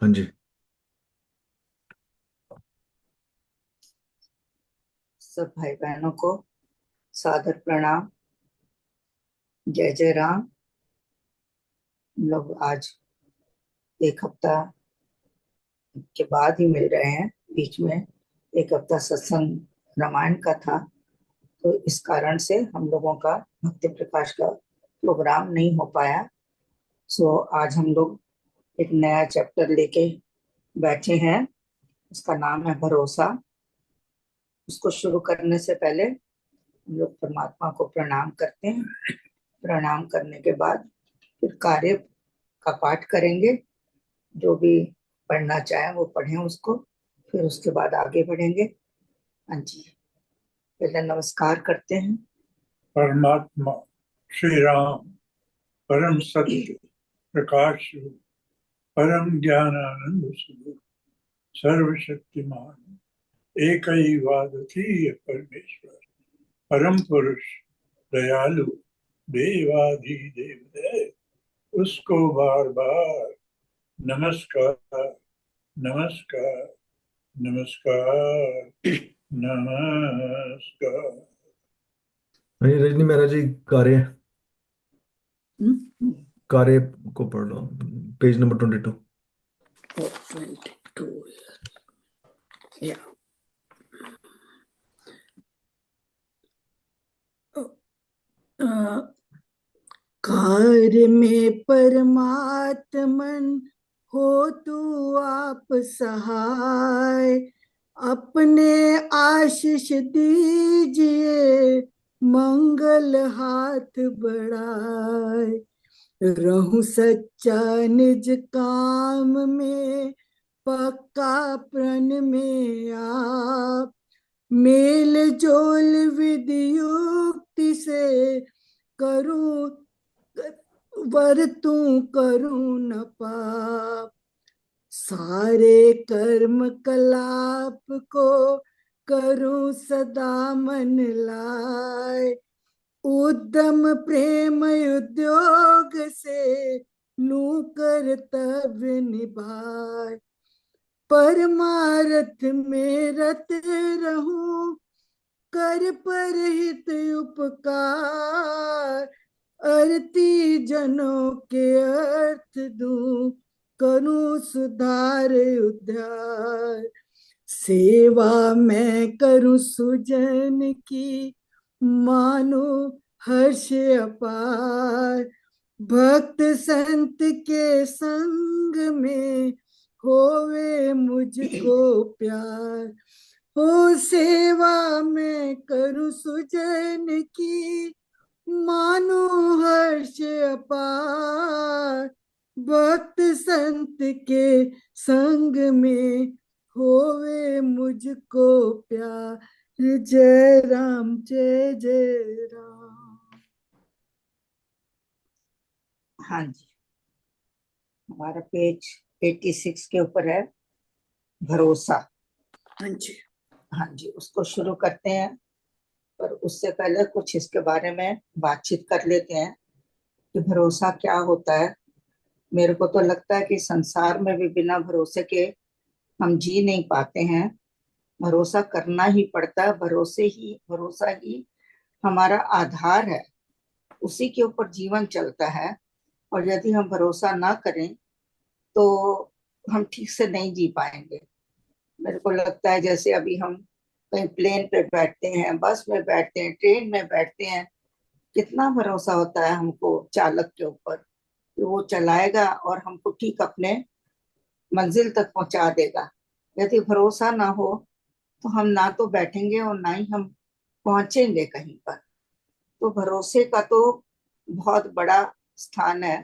हाँ जी। सब भाई बहनों को सादर प्रणाम। जय जय राम। हम लोग आज एक हफ्ता के बाद ही मिल रहे हैं। बीच में एक हफ्ता सत्संग रामायण का था, तो इस कारण से हम लोगों का भक्ति प्रकाश का प्रोग्राम नहीं हो पाया। सो आज हम लोग एक नया चैप्टर लेके बैठे हैं। उसका नाम है भरोसा। उसको शुरू करने से पहले हम लोग परमात्मा को प्रणाम करते हैं। प्रणाम करने के बाद फिर कार्य का पाठ करेंगे। जो भी पढ़ना चाहे वो पढ़ें उसको, फिर उसके बाद आगे बढ़ेंगे। हाँ जी, पहले नमस्कार करते हैं। परमात्मा श्री राम परम सत्य प्रकाश रूप परम ज्ञानानंद स्वरूप सर्वशक्तिमान एक ही वादतीय परमेश्वर परम पुरुष दयालु देवाधिदेव उसको बार बार नमस्कार नमस्कार नमस्कार नमस्कार। नहीं, रजनी मेहरा जी, कार्य हम्म, कार्य को पढ़ लो। Page number 22। 22, या कार्य में परमात्मन हो तू आप सहाय। अपने आशीष दीजिए मंगल हाथ बढ़ाए। रहूं सच्चा निज काम में पक्का प्रण में आप। मेल जोल विधि युक्ति से करूं वरतूं करूं न पाप। सारे कर्म कलाप को करूं सदा मन लाए। उद्यम प्रेम उद्योग से लूं कर्तव्य निभाए। परमारथ में रत रहूं कर परहित उपकार। अरती जनों के अर्थ दूं करूं सुधार उद्धार। सेवा मैं करूं सुजन की मानो हर्ष अपार। भक्त संत के संग में होवे मुझको प्यार। हो सेवा मैं करूं सुजन की मानो हर्ष अपार। भक्त संत के संग में होवे मुझको प्यार। जय राम जय जय राम। हाँ जी, हमारा पेज 86 के ऊपर है भरोसा। हाँ जी, हाँ जी, उसको शुरू करते हैं। पर उससे पहले कुछ इसके बारे में बातचीत कर लेते हैं कि भरोसा क्या होता है। मेरे को तो लगता है कि संसार में भी बिना भरोसे के हम जी नहीं पाते हैं। भरोसा करना ही पड़ता है। भरोसा ही हमारा आधार है। उसी के ऊपर जीवन चलता है। और यदि हम भरोसा ना करें तो हम ठीक से नहीं जी पाएंगे। मेरे को लगता है जैसे अभी हम कहीं प्लेन पे बैठते हैं, बस में बैठते हैं, ट्रेन में बैठते हैं, कितना भरोसा होता है हमको चालक के ऊपर कि वो चलाएगा और हमको ठीक अपने मंजिल तक पहुंचा देगा। यदि भरोसा ना हो तो हम ना तो बैठेंगे और ना ही हम पहुंचेंगे कहीं पर। तो भरोसे का तो बहुत बड़ा स्थान है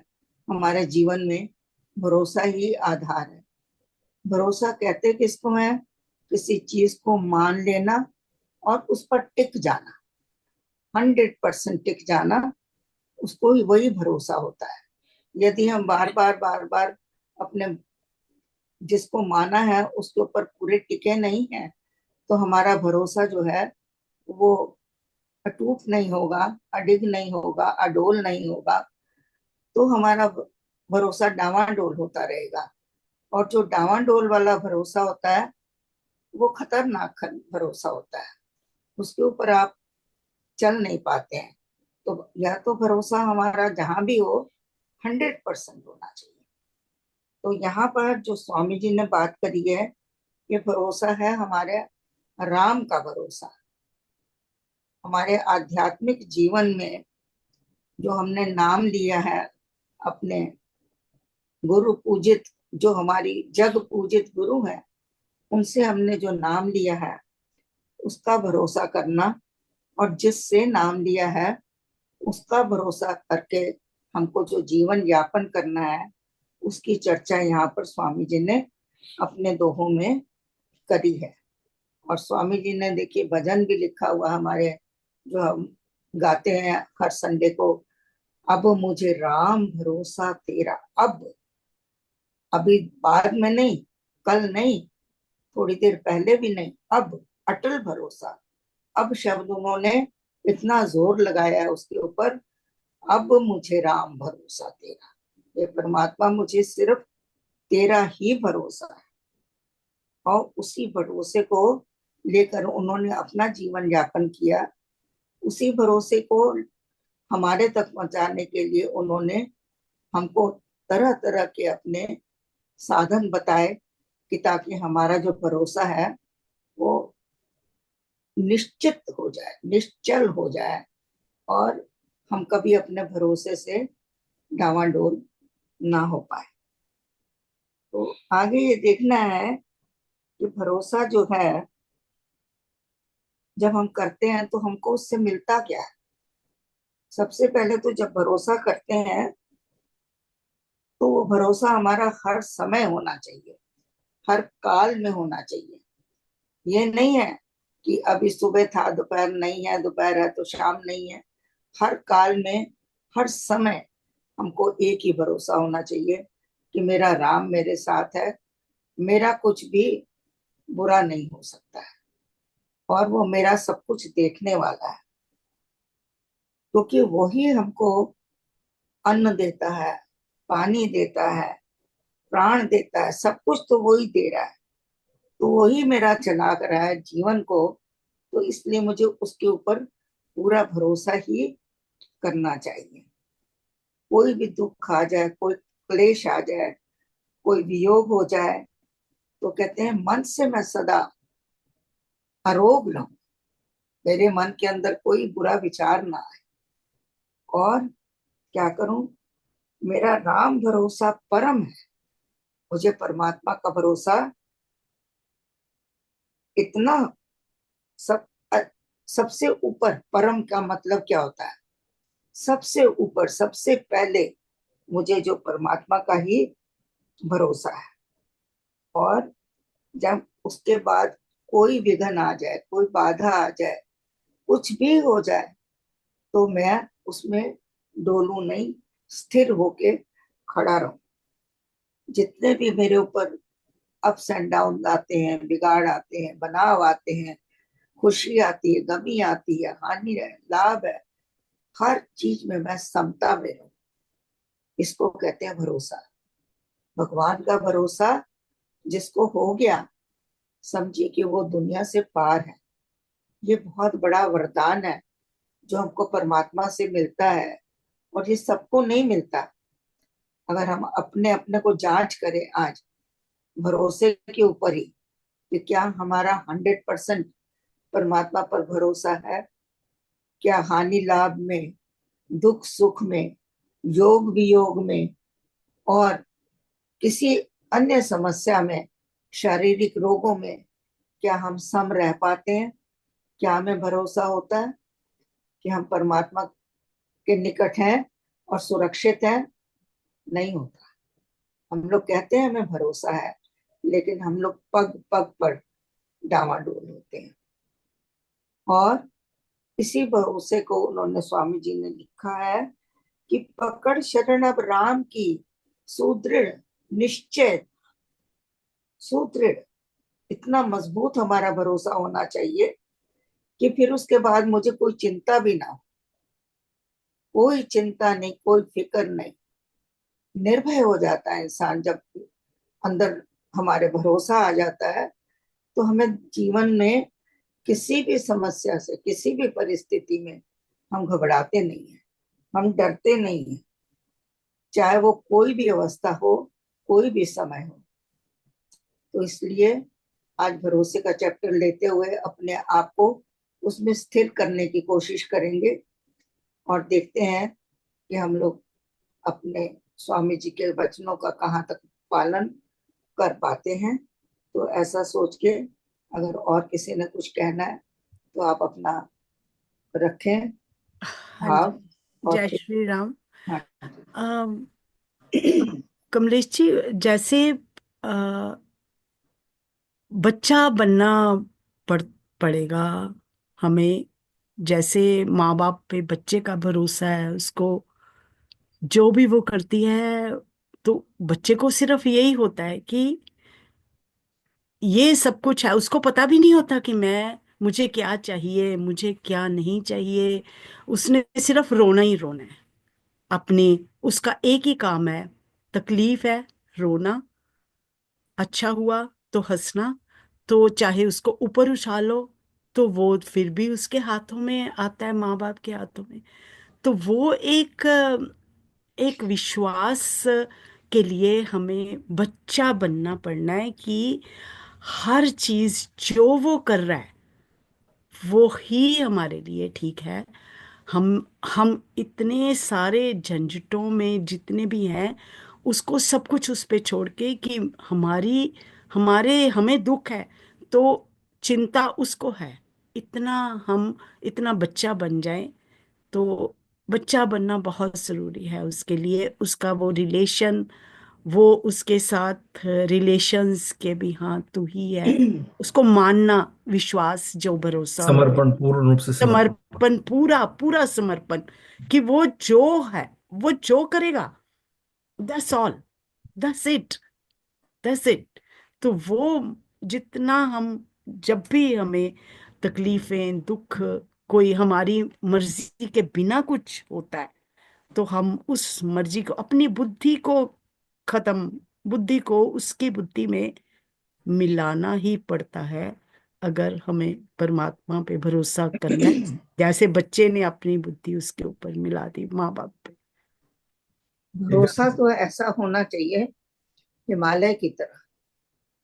हमारे जीवन में। भरोसा ही आधार है। भरोसा कहते किसको है? किसी चीज को मान लेना और उस पर टिक जाना, 100% टिक जाना, उसको ही वही भरोसा होता है। यदि हम बार बार अपने जिसको माना है उसके ऊपर पूरे टिके नहीं है तो हमारा भरोसा जो है वो अटूट नहीं होगा, अडिग नहीं होगा, अडोल नहीं होगा। तो हमारा भरोसा डावाडोल होता रहेगा। और जो डावाडोल वाला भरोसा होता है वो खतरनाक भरोसा होता है, उसके ऊपर आप चल नहीं पाते हैं। तो यह तो भरोसा हमारा जहां भी हो 100% होना चाहिए। तो यहाँ पर जो स्वामी जी ने बात करी है, ये भरोसा है हमारे राम का भरोसा। हमारे आध्यात्मिक जीवन में जो हमने नाम लिया है अपने गुरु पूजित, जो हमारी जग पूजित गुरु है, उनसे हमने जो नाम लिया है उसका भरोसा करना, और जिससे नाम लिया है उसका भरोसा करके हमको जो जीवन यापन करना है, उसकी चर्चा यहाँ पर स्वामी जी ने अपने दोहों में करी है। और स्वामी जी ने देखिए भजन भी लिखा हुआ हमारे, जो हम गाते हैं हर संडे को, अब मुझे राम भरोसा तेरा। अब, अभी बाद में नहीं, कल नहीं, थोड़ी देर पहले भी नहीं, अब अटल भरोसा। अब शब्द उन्होंने इतना जोर लगाया है उसके ऊपर, अब मुझे राम भरोसा तेरा। ये परमात्मा, मुझे सिर्फ तेरा ही भरोसा है। और उसी भरोसे को लेकर उन्होंने अपना जीवन यापन किया। उसी भरोसे को हमारे तक पहुंचाने के लिए उन्होंने हमको तरह तरह के अपने साधन बताए, कि ताकि हमारा जो भरोसा है वो निश्चित हो जाए, निश्चल हो जाए, और हम कभी अपने भरोसे से डावाडोल ना हो पाए। तो आगे ये देखना है कि भरोसा जो है जब हम करते हैं तो हमको उससे मिलता क्या है। सबसे पहले तो जब भरोसा करते हैं तो वो भरोसा हमारा हर समय होना चाहिए, हर काल में होना चाहिए। ये नहीं है कि अभी सुबह था दोपहर नहीं है, दोपहर है तो शाम नहीं है। हर काल में, हर समय हमको एक ही भरोसा होना चाहिए कि मेरा राम मेरे साथ है, मेरा कुछ भी बुरा नहीं हो सकता है, और वो मेरा सब कुछ देखने वाला है। क्योंकि वही हमको अन्न देता है, पानी देता है, प्राण देता है, सब कुछ तो वही दे रहा है। तो वही मेरा चला कर रहा है जीवन को। तो इसलिए मुझे उसके ऊपर पूरा भरोसा ही करना चाहिए। कोई भी दुख आ जाए, कोई क्लेश आ जाए, कोई वियोग हो जाए, तो कहते हैं मन से मैं सदा अरोग रहूं, मेरे मन के अंदर कोई बुरा विचार ना आए। और क्या करूं, मेरा राम भरोसा परम है। मुझे परमात्मा का भरोसा इतना, सब सबसे ऊपर। परम का मतलब क्या होता है? सबसे ऊपर, सबसे पहले मुझे जो परमात्मा का ही भरोसा है। और जब उसके बाद कोई विघ्न आ जाए, कोई बाधा आ जाए, कुछ भी हो जाए, तो मैं उसमें डोलूं नहीं, स्थिर होके खड़ा रहूं। जितने भी मेरे ऊपर अप्स एंड डाउन आते हैं, बिगाड़ आते हैं, बनाव आते हैं, खुशी आती है, गमी आती है, हानि है, लाभ है, हर चीज में मैं समता में रहूं। इसको कहते हैं भरोसा। भगवान का भरोसा जिसको हो गया, समझिए कि वो दुनिया से पार है। ये बहुत बड़ा वरदान है जो हमको परमात्मा से मिलता है, और ये सबको नहीं मिलता। अगर हम अपने अपने को जांच करें आज भरोसे के ऊपर ही, कि क्या हमारा 100% परमात्मा पर भरोसा है? क्या हानि लाभ में, दुख सुख में, योग वियोग में, और किसी अन्य समस्या में, शारीरिक रोगों में, क्या हम सम रह पाते हैं? क्या हमें भरोसा होता है कि हम परमात्मा के निकट हैं और सुरक्षित हैं? नहीं होता। हम लोग कहते हैं हमें भरोसा है, लेकिन हम लोग पग पग पर डावाडोल होते हैं। और इसी भरोसे को उन्होंने, स्वामी जी ने लिखा है कि पकड़ शरण अब राम की, सुदृढ़ निश्चय। सुदृढ़, इतना मजबूत हमारा भरोसा होना चाहिए कि फिर उसके बाद मुझे कोई चिंता भी ना हो। कोई चिंता नहीं, कोई फिक्र नहीं। निर्भय हो जाता है इंसान जब अंदर हमारे भरोसा आ जाता है तो हमें जीवन में किसी भी समस्या से, किसी भी परिस्थिति में हम घबराते नहीं हैं, हम डरते नहीं हैं, चाहे वो कोई भी अवस्था हो, कोई भी समय हो। तो इसलिए आज भरोसे का चैप्टर लेते हुए अपने आप को उसमें स्थिर करने की कोशिश करेंगे और देखते हैं कि हम लोग अपने स्वामी जी के वचनों का कहाँ तक पालन कर पाते हैं। तो ऐसा सोच के अगर और किसी ने कुछ कहना है तो आप अपना रखें हाँ जी। भाव और जय फिर। श्री राम। हाँ अम, कमलेश जी, जैसे अ, बच्चा बनना पड़ पड़ेगा हमें। जैसे माँ बाप पे बच्चे का भरोसा है, उसको जो भी वो करती है, तो बच्चे को सिर्फ यही होता है कि ये सब कुछ है। उसको पता भी नहीं होता कि मुझे क्या चाहिए, मुझे क्या नहीं चाहिए। उसने सिर्फ रोना ही रोना है अपनी। उसका एक ही काम है, तकलीफ है रोना, अच्छा हुआ तो हंसना। तो चाहे उसको ऊपर उछालो तो वो फिर भी उसके हाथों में आता है, माँ बाप के हाथों में। तो वो एक एक विश्वास के लिए हमें बच्चा बनना पड़ना है कि हर चीज जो वो कर रहा है वो ही हमारे लिए ठीक है। हम इतने सारे झंझटों में जितने भी हैं, उसको सब कुछ उस पे छोड़ के कि हमें दुख है तो चिंता उसको है, इतना हम इतना बच्चा बन जाए। तो बच्चा बनना बहुत जरूरी है उसके लिए। उसका वो रिलेशन, वो उसके साथ रिलेशंस के भी, हाँ तू ही है, उसको मानना, विश्वास जो भरोसा हो, समर्पण, पूर्ण रूप से समर्पण। समर्पण, पूरा पूरा समर्पण कि वो जो है वो जो करेगा, that's all, that's it, that's it. तो वो जितना हम, जब भी हमें तकलीफें, दुख, कोई हमारी मर्जी के बिना कुछ होता है, तो हम उस मर्जी को, अपनी बुद्धि को खत्म, बुद्धि को उसकी बुद्धि में मिलाना ही पड़ता है अगर हमें परमात्मा पे भरोसा करना है। जैसे बच्चे ने अपनी बुद्धि उसके ऊपर मिला दी, माँ बाप पे। एक भरोसा तो ऐसा होना चाहिए हिमालय की तरह,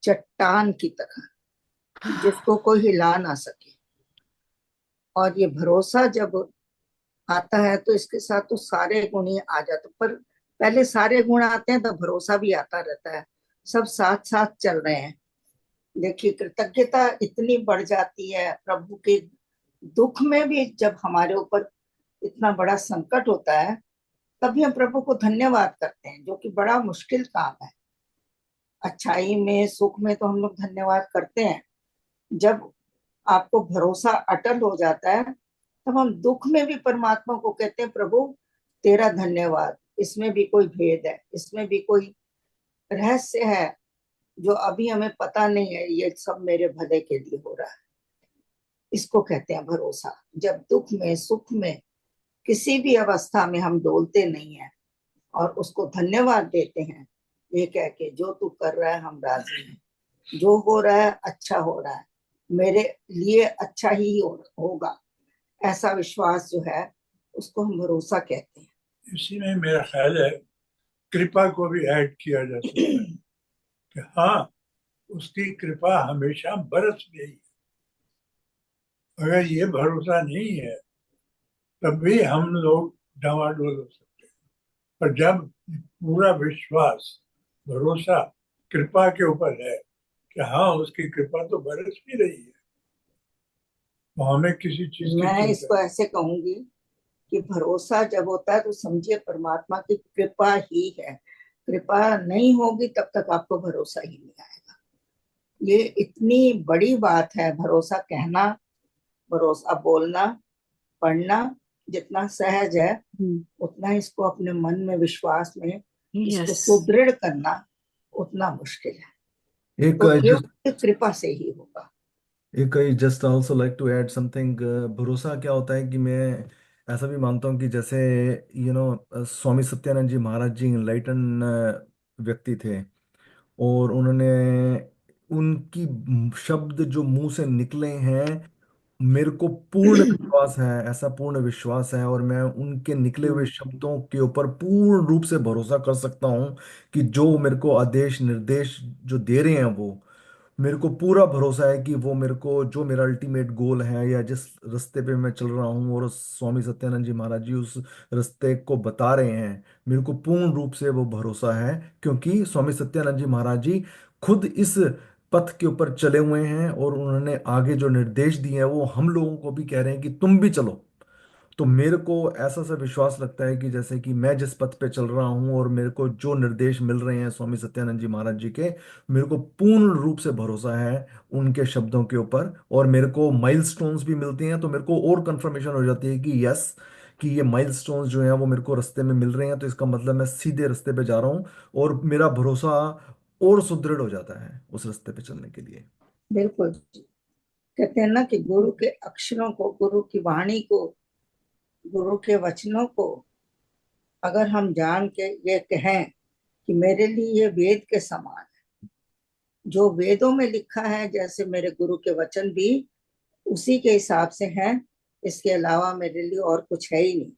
चट्टान की तरह, जिसको कोई हिला ना सके। और ये भरोसा जब आता है तो इसके साथ तो सारे गुण ही आ जाते, पर पहले सारे गुण आते हैं तो भरोसा भी आता रहता है। सब साथ साथ चल रहे हैं। देखिए, कृतज्ञता इतनी बढ़ जाती है प्रभु के दुख में भी। जब हमारे ऊपर इतना बड़ा संकट होता है तब भी हम प्रभु को धन्यवाद करते हैं, जो कि बड़ा मुश्किल काम है। अच्छाई में, सुख में तो हम लोग धन्यवाद करते हैं। जब आपको भरोसा अटल हो जाता है तब हम दुख में भी परमात्मा को कहते हैं, प्रभु तेरा धन्यवाद। इसमें भी कोई भेद है, इसमें भी कोई रहस्य है जो अभी हमें पता नहीं है। ये सब मेरे भले के लिए हो रहा है। इसको कहते हैं भरोसा। जब दुख में, सुख में, किसी भी अवस्था में हम डोलते नहीं हैं और उसको धन्यवाद देते हैं, ये कह के जो तू कर रहा है हम राजी हैं, जो हो रहा है अच्छा हो रहा है, मेरे लिए अच्छा ही होगा, ऐसा विश्वास जो है उसको हम भरोसा कहते इसी में मेरा ख्याल है कृपा को भी ऐड किया जा सकता है हैं। कि हाँ, उसकी कृपा हमेशा बरस गई। अगर ये भरोसा नहीं है तब भी हम लोग डामाडोल हो सकते हैं। पर जब पूरा विश्वास, भरोसा कृपा के ऊपर है कि हाँ, उसकी कृपा तो बरस भी रही है, तो हमें किसी चीज की मैं चिंता इसको ऐसे कहूंगी कि भरोसा जब होता है तो समझिए परमात्मा की कृपा ही है। कृपा नहीं होगी तब तक आपको भरोसा ही नहीं आएगा। ये इतनी बड़ी बात है। भरोसा कहना, भरोसा बोलना, पढ़ना जितना सहज है, उतना इसको अपने मन में, विश्वास में इसको यस। सुदृढ़ करना उतना मुश्किल है। एक तो आई जस्ट केवल कृपा से ही होगा। एक I just also like to add something. भरोसा क्या होता है कि मैं ऐसा भी मानता हूँ कि जैसे स्वामी सत्यानंद जी महाराज जी इनलाइटन व्यक्ति थे। और उन्होंने उनकी शब्द जो मुंह से निकले हैं, मेरे को पूर्ण विश्वास है, ऐसा पूर्ण विश्वास है, और मैं उनके निकले हुए शब्दों के ऊपर पूर्ण रूप से भरोसा कर सकता हूं कि जो मेरे को आदेश निर्देश जो दे रहे हैं, वो मेरे को पूरा भरोसा है कि वो मेरे को जो मेरा अल्टीमेट गोल है या जिस रास्ते पे मैं चल रहा हूँ, और स्वामी सत्यानंद जी महाराज जी उस रास्ते को बता रहे हैं, मेरे को पूर्ण रूप से वो भरोसा है। क्योंकि स्वामी सत्यानंद जी महाराज जी खुद इस पथ के ऊपर चले हुए हैं, और उन्होंने आगे जो निर्देश दिए हैं वो हम लोगों को भी कह रहे हैं कि तुम भी चलो। तो मेरे को ऐसा सा विश्वास लगता है कि जैसे कि मैं जिस पथ पे चल रहा हूँ और मेरे को जो निर्देश मिल रहे हैं स्वामी सत्यानंद जी महाराज जी के, मेरे को पूर्ण रूप से भरोसा है उनके शब्दों के ऊपर। और मेरे को माइलस्टोन्स भी मिलती हैं, तो मेरे को और कंफर्मेशन हो जाती है कि यस, कि ये माइलस्टोन्स जो हैं वो मेरे को रास्ते में मिल रहे हैं, तो इसका मतलब मैं सीधे रास्ते पे जा रहा हूँ। और मेरा भरोसा और सुदृढ़ हो जाता है उस रास्ते पे चलने के लिए। बिल्कुल। कहते हैं ना कि गुरु के अक्षरों को, गुरु की वाणी को, गुरु के वचनों को अगर हम जान के ये कहें कि मेरे लिए ये वेद के समान है, जो वेदों में लिखा है जैसे मेरे गुरु के वचन भी उसी के हिसाब से हैं, इसके अलावा मेरे लिए और कुछ है ही नहीं।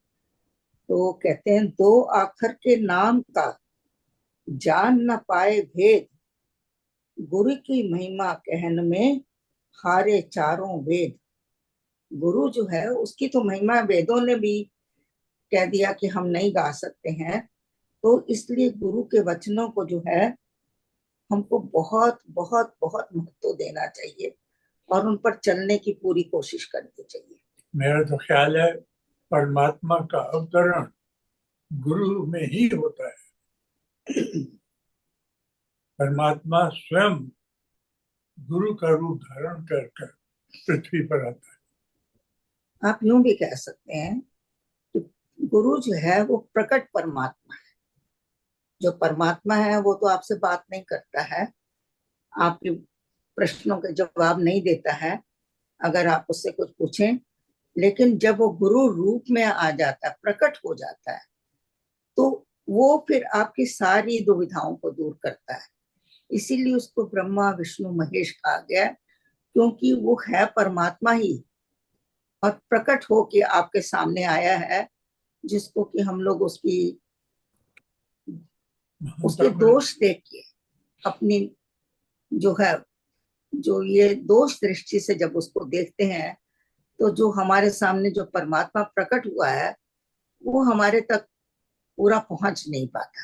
तो कहते हैं दो आखर के नाम का जान न पाए भेद, गुरु की महिमा कहन में हारे चारों वेद। गुरु जो है उसकी तो महिमा वेदों ने भी कह दिया कि हम नहीं गा सकते हैं। तो इसलिए गुरु के वचनों को जो है हमको बहुत बहुत बहुत महत्व देना चाहिए और उन पर चलने की पूरी कोशिश करनी चाहिए। मेरा तो ख्याल है परमात्मा का अवतरण गुरु में ही होता है। परमात्मा स्वयं गुरु का रूप धारण कर कर पृथ्वी पर आता है। आप यूं भी कह सकते हैं कि गुरु जो है वो प्रकट परमात्मा है। जो परमात्मा है वो तो आपसे बात नहीं करता है, आपके प्रश्नों के जवाब नहीं देता है अगर आप उससे कुछ पूछें। लेकिन जब वो गुरु रूप में आ जाता है, प्रकट हो जाता है, तो वो फिर आपकी सारी दुविधाओं को दूर करता है। इसीलिए उसको ब्रह्मा विष्णु महेश कहा गया, क्योंकि वो है परमात्मा ही और प्रकट होके आपके सामने आया है, जिसको कि हम लोग उसके दोष देख के अपनी जो है, जो ये दोष दृष्टि से जब उसको देखते हैं, तो जो हमारे सामने जो परमात्मा प्रकट हुआ है वो हमारे तक पूरा पहुंच नहीं पाता।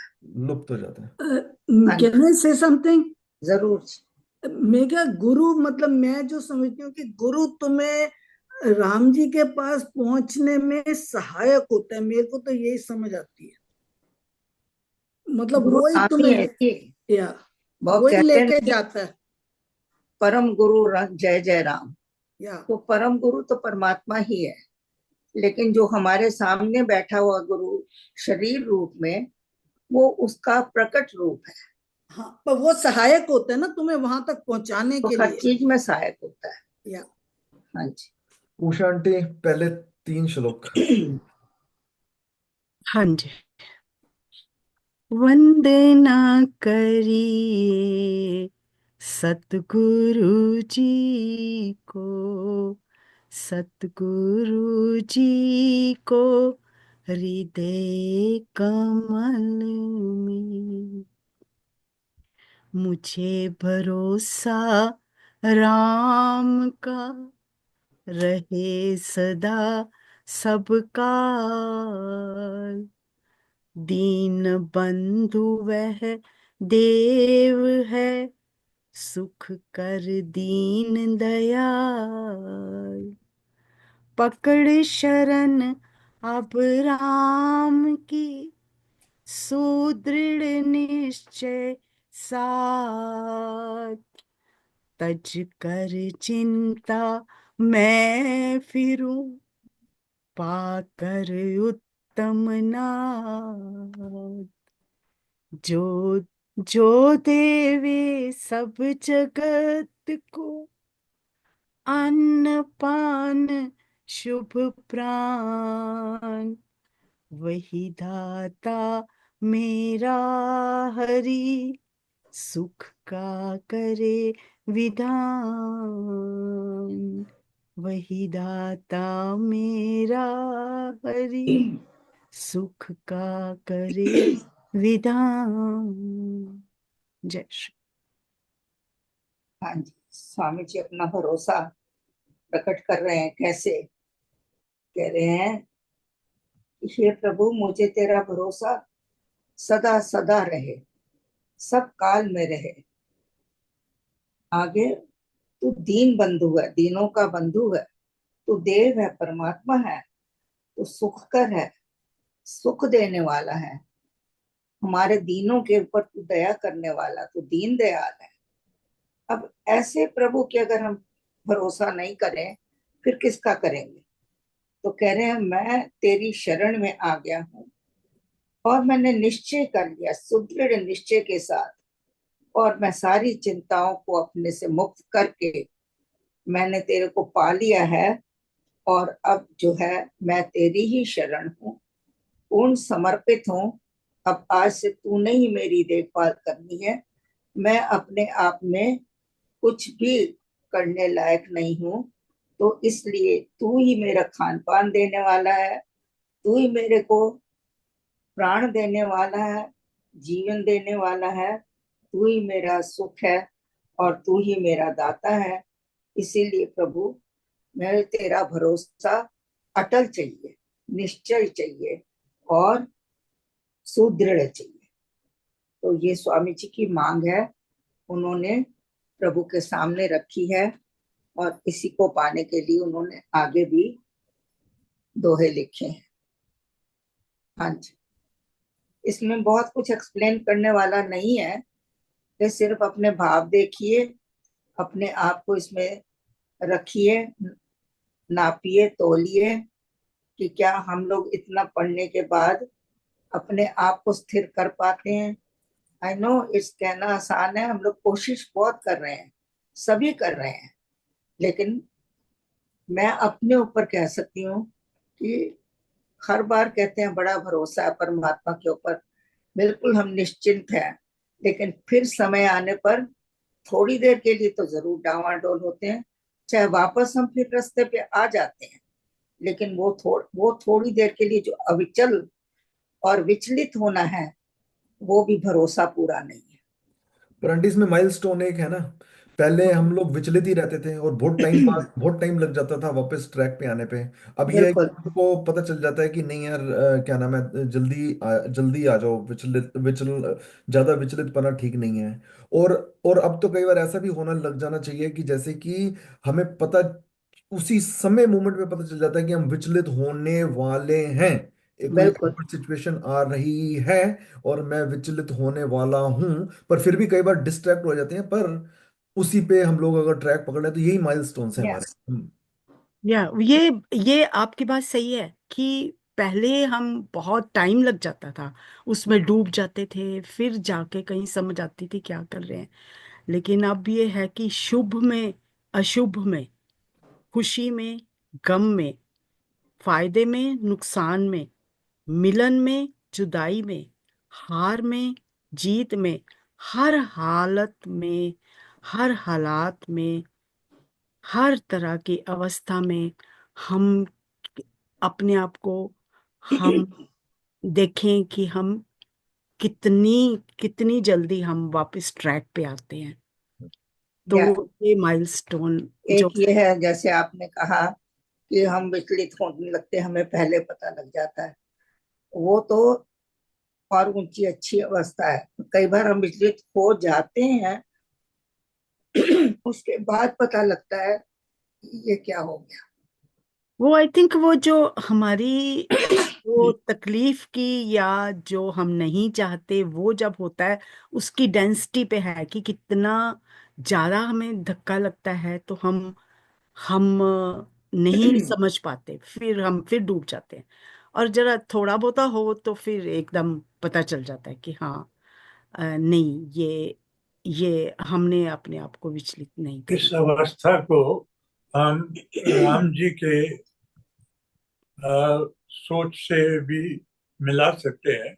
लुप्त हो जाता है। हाँ जी, कैन आई से समथिंग? जरूर। मेगा गुरु मतलब मैं जो समझती हूँ कि गुरु तुम्हें राम जी के पास पहुंचने में सहायक होता है, मेरे को तो यही समझ आती है। मतलब गुरु वो ही नाम ही तुम्हें, ऐसी, या वो वो ही कहते हैं लेके कि जाता है। परम गुरु जय जय राम। या तो परम गुरु तो परमात्मा ही है, लेकिन जो हमारे सामने बैठा हुआ गुरु शरीर रूप में, वो उसका प्रकट रूप है। हाँ, पर वो सहायक होता है ना तुम्हें वहां तक पहुंचाने तो के हर लिए। चीज में सहायक होता है। या हाँ जी। उषा आंटी, पहले 3 श्लोक। हाँ जी। वंदना करिए सतगुरु जी को, सतगुरु जी को हृदय कमल में। मुझे भरोसा राम का रहे सदा सबका, दीन बंधु वह देव है, सुख कर दीन दयाल। पकड़ शरण अब राम की, सुदृढ़ निश्चय साथ। तज कर चिंता मैं फिरूं, पाकर उत्तम नाथ। जो जो देवे सब जगत को, अन्न पान शुभ प्राण। वही दाता मेरा हरि, सुख का करे विधान, वही दाता मेरा हरि, सुख का करे विधान। जय श्री। हाँ जी, स्वामी जी अपना भरोसा प्रकट कर रहे हैं। कैसे कह रहे हैं कि हे प्रभु, मुझे तेरा भरोसा सदा सदा रहे, सब काल में रहे। आगे, तू दीन बंधु है, दीनों का बंधु है, तू देव है, परमात्मा है, तू सुख कर है, सुख देने वाला है, हमारे दीनों के ऊपर तू दया करने वाला, तू दीन दयाल है। अब ऐसे प्रभु के अगर हम भरोसा नहीं करें, फिर किसका करेंगे? तो कह रहे हैं, मैं तेरी शरण में आ गया हूं और मैंने निश्चय कर लिया, सुदृढ़ निश्चय के साथ, और मैं सारी चिंताओं को अपने से मुक्त करके मैंने तेरे को पा लिया है। और अब जो है, मैं तेरी ही शरण हूँ, पूर्ण समर्पित हूँ। अब आज से तूने ही मेरी देखभाल करनी है। मैं अपने आप में कुछ भी करने लायक नहीं हूँ, तो इसलिए तू ही मेरा खान पान देने वाला है, तू ही मेरे को प्राण देने वाला है, जीवन देने वाला है, तू ही मेरा सुख है और तू ही मेरा दाता है। इसीलिए प्रभु, मैं तेरा भरोसा अटल चाहिए, निश्चय चाहिए और सुदृढ़ चाहिए। तो ये स्वामी जी की मांग है, उन्होंने प्रभु के सामने रखी है, और इसी को पाने के लिए उन्होंने आगे भी दोहे लिखे हैं। हाँ जी, इसमें बहुत कुछ एक्सप्लेन करने वाला नहीं है, ये सिर्फ अपने भाव देखिए, अपने आप को इसमें रखिए, नापिए, तोलिए कि क्या हम लोग इतना पढ़ने के बाद अपने आप को स्थिर कर पाते हैं। आई नो इट्स कहना आसान है, हम लोग कोशिश बहुत कर रहे हैं, सभी कर रहे हैं, लेकिन मैं अपने ऊपर कह सकती हूँ कि हर बार कहते हैं बड़ा भरोसा है परमात्मा के ऊपर, बिल्कुल हम निश्चिंत हैं, लेकिन फिर समय आने पर थोड़ी देर के लिए तो जरूर डावाडोल होते हैं, चाहे वापस हम फिर रास्ते पे आ जाते हैं, लेकिन वो थोड़ी देर के लिए जो अविचल और विचलित होना है, वो भी भरोसा पूरा नहीं है। पर आंटी इसमें माइलस्टोन एक है ना, पहले हम लोग विचलित ही रहते थे और बहुत टाइम बाद बहुत टाइम लग जाता था वापस ट्रैक पे आने पे। अब ये है कि बिल्कुल। हमको पता चल जाता है कि नहीं यार, क्या नाम है, जल्दी आ जाओ, ज्यादा विचलितपना ठीक नहीं है। और और अब तो कई बार ऐसा भी होना लग जाना चाहिए कि जैसे कि हमें पता, उसी समय मोमेंट में पता चल जाता है कि हम विचलित होने वाले हैं, कोई बिल्कुल। सिचुएशन आ रही है और मैं विचलित होने वाला हूं। पर फिर भी कई बार डिस्ट्रैक्ट हो जाते हैं, पर उसी पे हम लोग अगर ट्रैक पकड़ लें तो यही माइलस्टोन्स हैं हमारे। यस। या ये आपकी बात सही है कि पहले हम बहुत टाइम लग जाता था, उसमें डूब जाते थे, फिर जाके कहीं समझ आती थी क्या कर रहे हैं। लेकिन अब ये है कि शुभ में अशुभ में, खुशी में गम में, फायदे में नुकसान में, मिलन में जुदाई में, हार में जीत में, हर हालत में, हर हालात में, हर तरह की अवस्था में हम अपने आप को हम देखें कि हम कितनी कितनी जल्दी हम वापस ट्रैक पे आते हैं। तो या ये माइलस्टोन एक जो ये है, जैसे आपने कहा कि हम विचलित होने लगते हैं, हमें पहले पता लग जाता है, वो तो और ऊंची अच्छी अवस्था है। कई बार हम विचलित हो जाते हैं, उसके बाद पता लगता है कि ये क्या हो वो आई थिंक वो जो हमारी वो तकलीफ की या जो हम नहीं चाहते वो जब होता है, उसकी डेंसिटी पे है कि कितना ज्यादा हमें धक्का लगता है, तो हम नहीं गया। समझ पाते, फिर हम फिर डूब जाते हैं। और जरा थोड़ा बहुता हो तो फिर एकदम पता चल जाता है कि हाँ, नहीं, ये हमने अपने आप को विचलित नहीं इस करना। अवस्था को हम राम जी के सोच से भी मिला सकते हैं।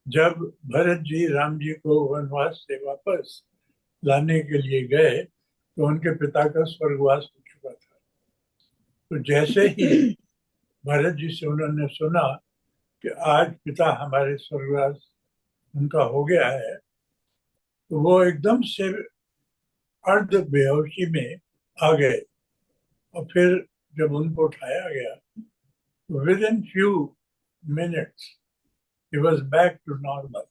जब भरत जी राम जी को वनवास से वापस लाने के लिए गए तो उनके पिता का स्वर्गवास हो चुका था। तो जैसे ही भरत जी से उन्होंने सुना कि आज पिता हमारे स्वर्गवास उनका हो गया है, तो वो एकदम से अर्ध बेहोशी में आ गए। और फिर जब उनको उठाया गया तो विद इन फ्यू मिनट्स ही वॉज बैक टू नॉर्मल।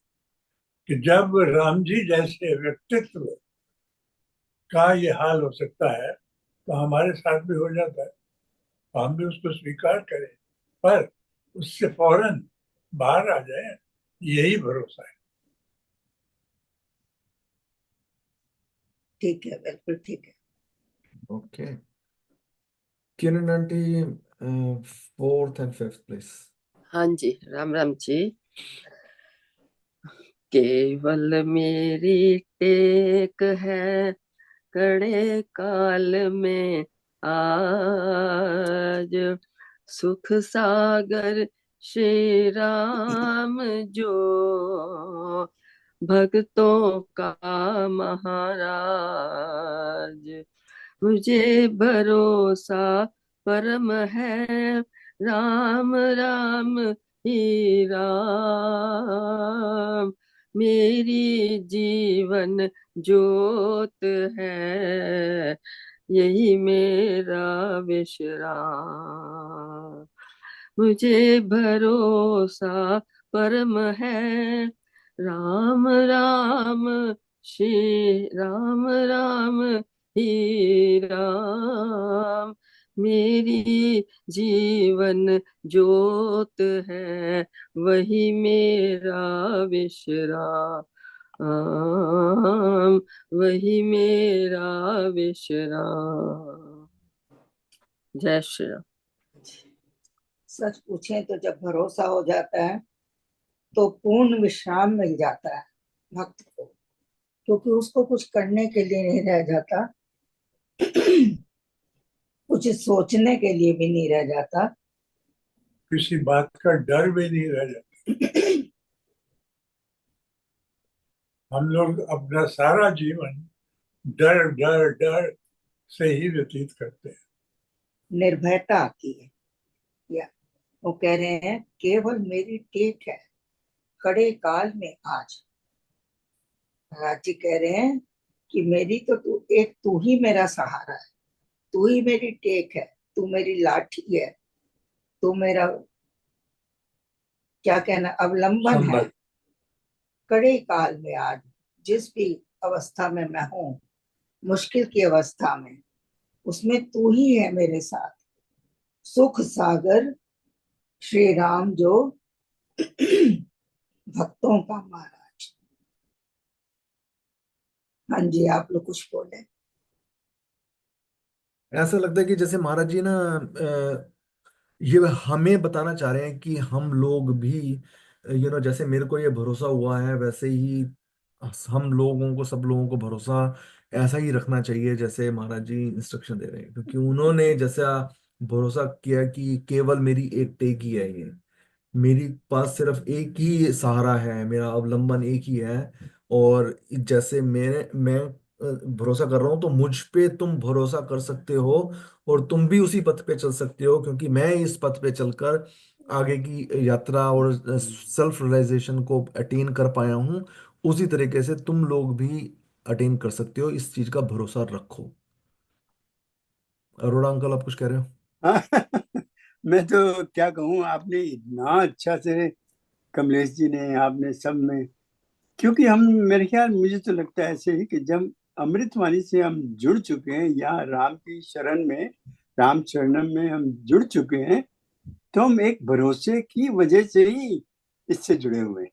कि जब राम जी जैसे व्यक्तित्व का ये हाल हो सकता है तो हमारे साथ भी हो जाता है, तो हम भी उसको स्वीकार करें, पर उससे फौरन बाहर आ जाए, यही भरोसा है। ठीक है, बिल्कुल ठीक है। Okay, Kiran aunty, fourth and fifth please. हाँ जी, राम राम जी। केवल मेरी टेक है कड़े काल में आज, सुख सागर श्री राम जो भक्तों का महाराज। मुझे भरोसा परम है राम राम ही राम, मेरी जीवन ज्योत है यही मेरा विश्राम। मुझे भरोसा परम है राम राम श्री राम राम ही राम, मेरी जीवन ज्योत है वही मेरा विश्राम, वही मेरा विश्राम। जय श्री राम। सच पूछे तो जब भरोसा हो जाता है तो पूर्ण विश्राम मिल जाता है भक्त को, क्योंकि उसको कुछ करने के लिए नहीं रह जाता, कुछ सोचने के लिए भी नहीं रह जाता। किसी बात का डर भी नहीं रह जाता। हम लोग अपना सारा जीवन डर डर डर से ही व्यतीत करते हैं। निर्भयता आती है। या वो कह रहे हैं केवल मेरी टेक है कड़े काल में आज। महाराज जी कह रहे हैं कि मेरी तो तू ही मेरा सहारा है, तू ही मेरी टेक है, तू मेरी लाठी है, तू मेरा क्या कहना अवलंबन है। कड़े काल में आज जिस भी अवस्था में मैं हूं, मुश्किल की अवस्था में, उसमें तू ही है मेरे साथ। सुख सागर श्री राम जो भक्तों का महाराज। हाँ जी, आप लोग कुछ बोले। ऐसा लगता है कि जैसे महाराज जी ना ये हमें बताना चाह रहे हैं कि हम लोग भी जैसे मेरे को ये भरोसा हुआ है, वैसे ही हम लोगों को, सब लोगों को भरोसा ऐसा ही रखना चाहिए जैसे महाराज जी इंस्ट्रक्शन दे रहे हैं। क्योंकि उन्होंने जैसा भरोसा किया कि केवल मेरी एक टेक ही है, ये मेरी पास सिर्फ एक ही सहारा है, मेरा अवलंबन एक ही है। और जैसे मैं भरोसा कर रहा हूं, तो मुझ पे तुम भरोसा कर सकते हो और तुम भी उसी पथ पे चल सकते हो, क्योंकि मैं इस पथ पे चलकर आगे की यात्रा और सेल्फ रियलाइजेशन को अटेन कर पाया हूं। उसी तरीके से तुम लोग भी अटेन कर सकते हो, इस चीज का भरोसा रखो। अरोड़ा अंकल, आप कुछ कह रहे हो? मैं तो क्या कहूँ, आपने इतना अच्छा से, कमलेश जी ने, आपने सब में, क्योंकि हम, मेरे ख्याल, मुझे तो लगता है ऐसे ही कि जब अमृतवाणी से हम जुड़ चुके हैं या राम की शरण में, राम शरणम में हम जुड़ चुके हैं, तो हम एक भरोसे की वजह से ही इससे जुड़े हुए हैं।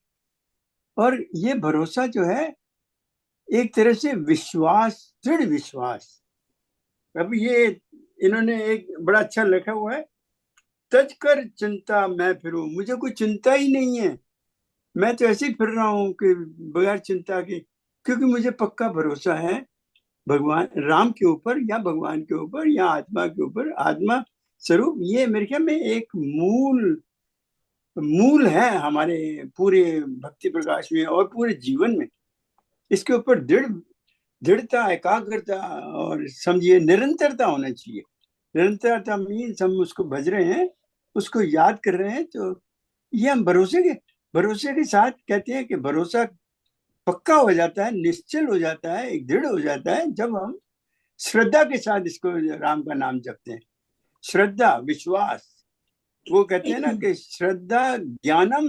और ये भरोसा जो है एक तरह से विश्वास, दृढ़ विश्वास। अब ये इन्होंने एक बड़ा अच्छा लिखा हुआ है, तज कर चिंता मैं फिरूं, मुझे कोई चिंता ही नहीं है, मैं तो ऐसे ही फिर रहा हूँ कि बगैर चिंता के, क्योंकि मुझे पक्का भरोसा है भगवान राम के ऊपर, या भगवान के ऊपर, या आत्मा के ऊपर, आत्मा स्वरूप। ये मेरे ख्याल में एक मूल मूल है हमारे पूरे भक्ति प्रकाश में और पूरे जीवन में। इसके ऊपर दृढ़ता, एकाग्रता और समझिए निरंतरता होना चाहिए। निरंतरता मीन्स हम उसको भज रहे हैं, उसको याद कर रहे हैं, तो ये हम भरोसे के साथ कहते हैं कि भरोसा पक्का हो जाता है, निश्चल हो जाता है, एक दृढ़ हो जाता है जब हम श्रद्धा के साथ इसको राम का नाम जपते हैं। श्रद्धा, विश्वास, वो कहते हैं ना कि श्रद्धा ज्ञानम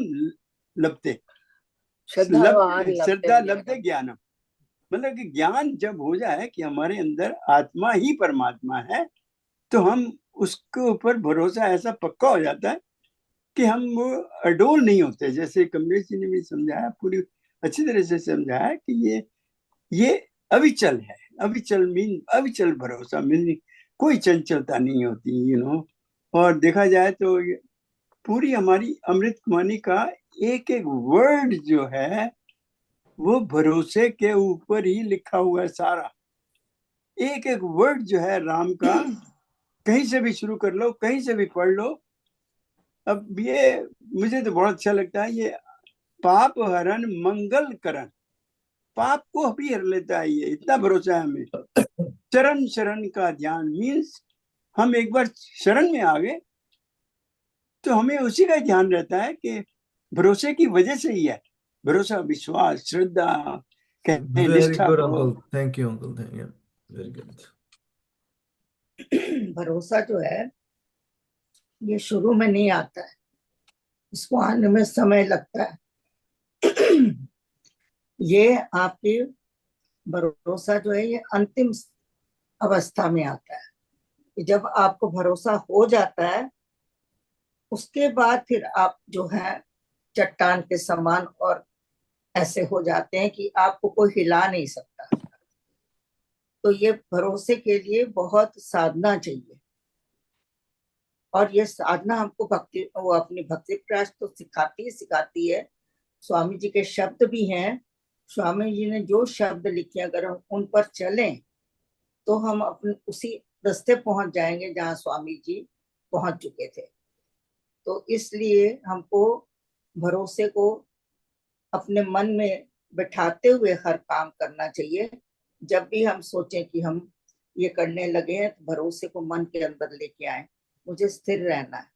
लभते, श्रद्धा लभते ज्ञानम। मतलब कि ज्ञान जब हो जाए कि हमारे अंदर आत्मा ही परमात्मा है, तो हम उसके ऊपर भरोसा ऐसा पक्का हो जाता है कि हम वो अडोल नहीं होते। जैसे कमलेश जी ने भी समझाया, पूरी अच्छी तरह से समझाया कि ये अविचल है। अविचल भरोसा मीन कोई चंचलता नहीं होती, और देखा जाए तो पूरी हमारी अमृतवाणी का एक एक वर्ड जो है वो भरोसे के ऊपर ही लिखा हुआ है। सारा एक एक वर्ड जो है राम का, कहीं से भी शुरू कर लो, कहीं से भी पढ़ लो। अब ये मुझे तो बहुत अच्छा लगता है, ये पाप हरण मंगल करण, पाप को भी हर लेता है, ये इतना भरोसा है हमें। चरण शरण का ध्यान मीन्स हम एक बार शरण में आ गए तो हमें उसी का ध्यान रहता है कि भरोसे की वजह से ही है। भरोसा, विश्वास, श्रद्धा, कहते हैं वेरी निष्ठा गुड को। Uncle, thank you uncle, thank you, very good. भरोसा जो है ये शुरू में नहीं आता है, इसको आने में समय लगता है। ये आपकी भरोसा जो है ये अंतिम अवस्था में आता है कि जब आपको भरोसा हो जाता है, उसके बाद फिर आप जो है चट्टान के समान और ऐसे हो जाते हैं कि आपको कोई हिला नहीं सकता। तो ये भरोसे के लिए बहुत साधना चाहिए, और ये साधना हमको वो अपनी भक्ति प्रयास तो सिखाती है। स्वामी जी के शब्द भी हैं, स्वामी जी ने जो शब्द लिखे अगर हम उन पर चलें तो हम अपने उसी रास्ते पहुंच जाएंगे जहां स्वामी जी पहुंच चुके थे। तो इसलिए हमको भरोसे को अपने मन में बिठाते हुए हर काम करना चाहिए। जब भी हम सोचें कि हम ये करने लगे हैं तो भरोसे को मन के अंदर लेके आए, मुझे स्थिर रहना है,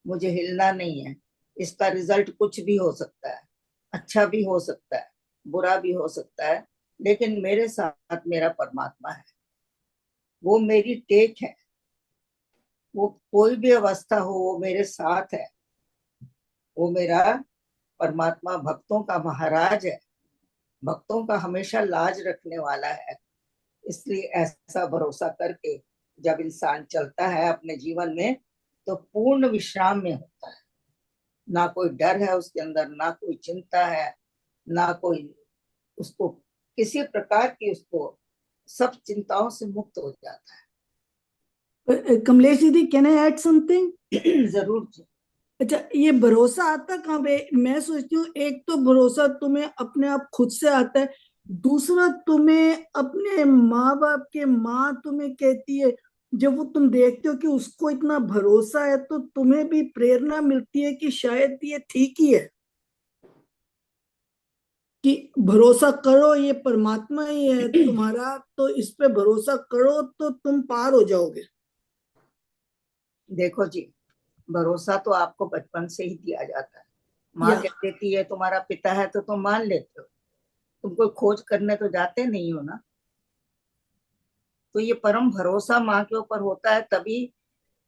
मुझे हिलना नहीं है। इसका रिजल्ट कुछ भी हो सकता है, अच्छा भी हो सकता है, बुरा भी हो सकता है, लेकिन मेरे साथ मेरा परमात्मा है, वो मेरी टेक है। वो कोई भी अवस्था हो वो मेरे साथ है। वो मेरा परमात्मा भक्तों का महाराज है, भक्तों का हमेशा लाज रखने वाला है। इसलिए ऐसा भरोसा करके जब इंसान चलता है अपने जीवन में तो पूर्ण विश्राम में होता है। ना कोई डर है उसके अंदर, ना कोई चिंता है, ना कोई उसको किसी प्रकार की, उसको सब चिंताओं से मुक्त हो जाता है। कमलेश दीदी, कैन आई ऐड समथिंग? जरूर जी। अच्छा, ये भरोसा आता कहाँ पे? मैं सोचती हूँ एक तो भरोसा तुम्हें अपने आप खुद से आता है, दूसरा तुम्हें अपने माँ बाप के, माँ तुम्हें कहती है, जब वो तुम देखते हो कि उसको इतना भरोसा है तो तुम्हें भी प्रेरणा मिलती है कि शायद ये ठीक ही है, कि भरोसा करो, ये परमात्मा ही है तुम्हारा, तो इस पे भरोसा करो तो तुम पार हो जाओगे। देखो जी, भरोसा तो आपको बचपन से ही दिया जाता है। माँ कह देती है तुम्हारा पिता है तो तुम मान लेते हो, तुम कोई खोज करने तो जाते नहीं हो ना। तो ये परम भरोसा माँ के ऊपर होता है, तभी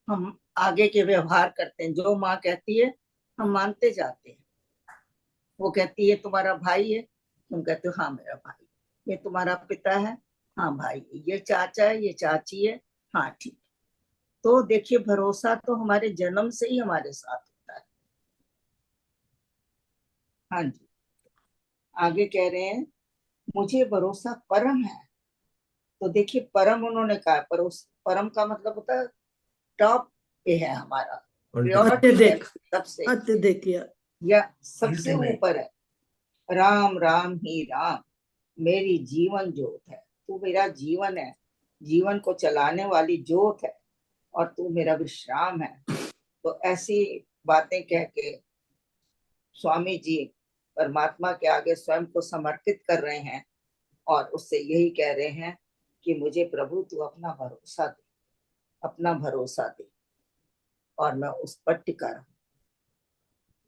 हम आगे के व्यवहार करते हैं। जो माँ कहती है हम मानते जाते हैं। वो कहती है तुम्हारा भाई है, तुम कहते हो हाँ मेरा भाई। ये तुम्हारा पिता है, हाँ भाई। ये चाचा है, ये चाची है, हाँ ठीक। तो देखिए भरोसा तो हमारे जन्म से ही हमारे साथ होता है। हाँ जी, आगे कह रहे हैं मुझे भरोसा परम है। तो देखिए परम उन्होंने कहा, परम का मतलब होता है टॉप पे है हमारा, प्रायोरिटी है सबसे, अत्यधिक या सबसे ऊपर है। राम राम ही राम मेरी जीवन ज्योत है, तू मेरा जीवन है, जीवन को चलाने वाली ज्योत है, और तू मेरा विश्राम है। तो ऐसी बातें कह के स्वामी जी परमात्मा के आगे स्वयं को समर्पित कर रहे हैं और उससे यही कह रहे हैं कि मुझे प्रभु तू अपना भरोसा दे, अपना भरोसा दे, और मैं उस पर टिका रहूं।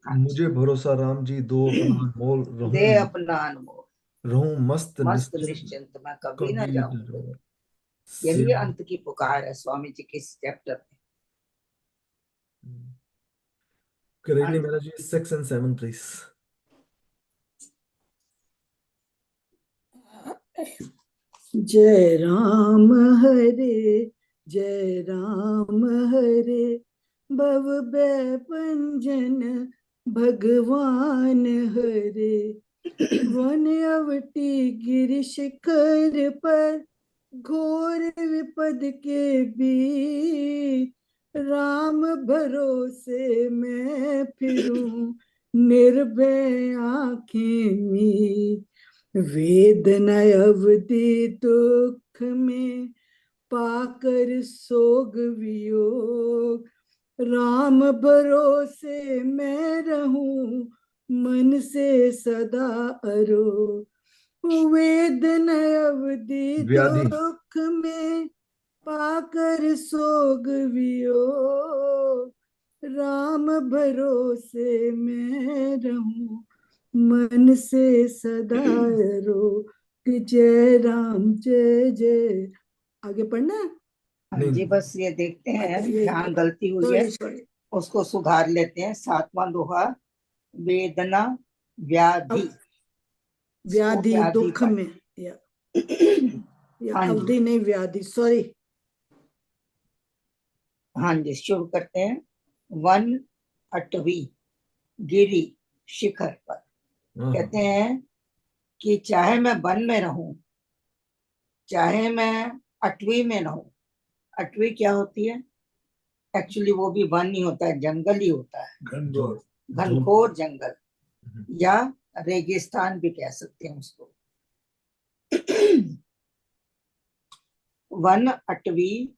हाँ जी। मुझे भरोसा राम जी दो अपना अनमोल, दे रहूं अपना अनमोल, रहूं मस्त मस्त निश्चिंत, निश्चिंत, मैं कभी ना कभी जाऊं न दूर। रहूं यही सेवा। अंत की पुकार है स्वामी जी के इस चैप्टर में। हाँ करेंगे जी। मेरा जी 6 and 7 प्लीज। जय राम हरे, जय राम हरे, भव भंजन भगवान हरे। वन अवटी गिरि शिखर पर, घोर विपद के बीच, राम भरोसे मैं फिरूं, निर्भय आंखें मीच। वेदना अवधि दुख में, पाकर सोग वियोग, राम भरोसे मैं रहूं, मन से सदा अरो। वेदना अवधि व्याधि। दुख में, पाकर सोग वियोग, राम भरोसे मैं रहूं, मन से सदा रो। कि जय राम जय जय। आगे पढ़ना है? हाँ नहीं जी, बस ये देखते हैं, अच्छा, यही यहाँ गलती हुई है, सॉरी सॉरी। उसको सुधार लेते हैं। 7वां दोहा, वेदना व्याधि, इसको व्याधि व्याधि दुख पढ़। में, या हाँ जी, अवधि नहीं व्याधि, सॉरी। हाँ जी, शुरू करते हैं। वन अटवी गिरी शिखर पर, कहते हैं कि चाहे मैं वन में रहूं, चाहे मैं अटवी में रहूं। अटवी क्या होती है? एक्चुअली वो भी वन ही होता है, जंगल ही होता है, घनघोर। घनघोर जंगल, या रेगिस्तान भी कह सकते हैं उसको। वन अटवी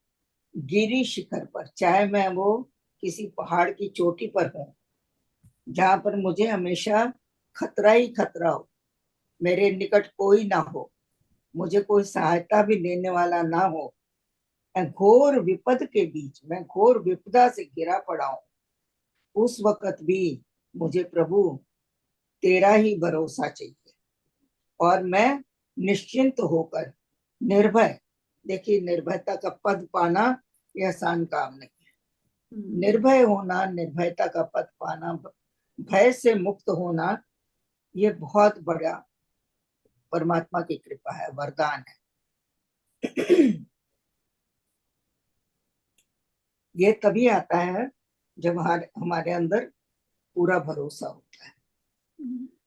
गिरी शिखर पर, चाहे मैं वो किसी पहाड़ की चोटी पर हूं, जहां पर मुझे हमेशा खतरा ही खतरा हो, मेरे निकट कोई ना हो, मुझे कोई सहायता भी देने वाला ना हो, मैं घोर विपद के बीच, मैं घोर विपदा से घिरा पड़ा हूं, उस वक्त भी मुझे प्रभु तेरा ही भरोसा चाहिए, और मैं निश्चिंत होकर, निर्भय, देखिए निर्भयता का पद पाना यह आसान काम नहीं है। निर्भय होना, निर्भयता का पद पाना, भय से मुक्त होना, ये बहुत बड़ा परमात्मा की कृपा है, वरदान है। ये तभी आता है जब हमारे अंदर पूरा भरोसा होता है।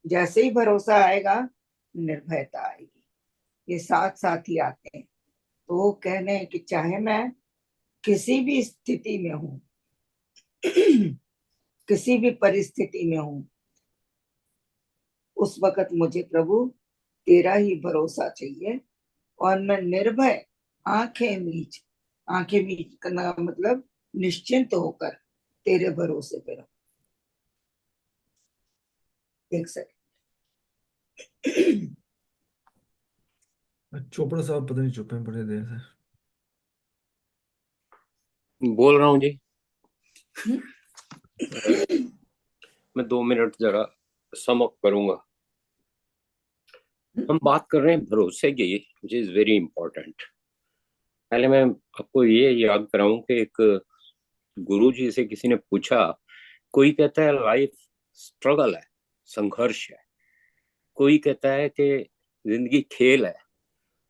जैसे ही भरोसा आएगा, निर्भयता आएगी। ये साथ साथ ही आते हैं। तो वो कहने हैं कि चाहे मैं किसी भी स्थिति में हूं, किसी भी परिस्थिति में हूं, उस वक्त मुझे प्रभु तेरा ही भरोसा चाहिए, और मैं निर्भय, आंखें मीच करना का मतलब निश्चिंत होकर तेरे भरोसे पे रहूं। एक सेकंड। चोपड़ा साहब पता नहीं चुप हैं बड़े देर से। बोल रहा हूँ जी। मैं 2 मिनट जरा सम अप करूंगा। हम बात कर रहे हैं भरोसे की, विच इज वेरी इंपॉर्टेंट। पहले मैं आपको ये याद कराऊं कि एक गुरु जी से किसी ने पूछा, कोई कहता है लाइफ स्ट्रगल है, संघर्ष है, कोई कहता है कि जिंदगी खेल है,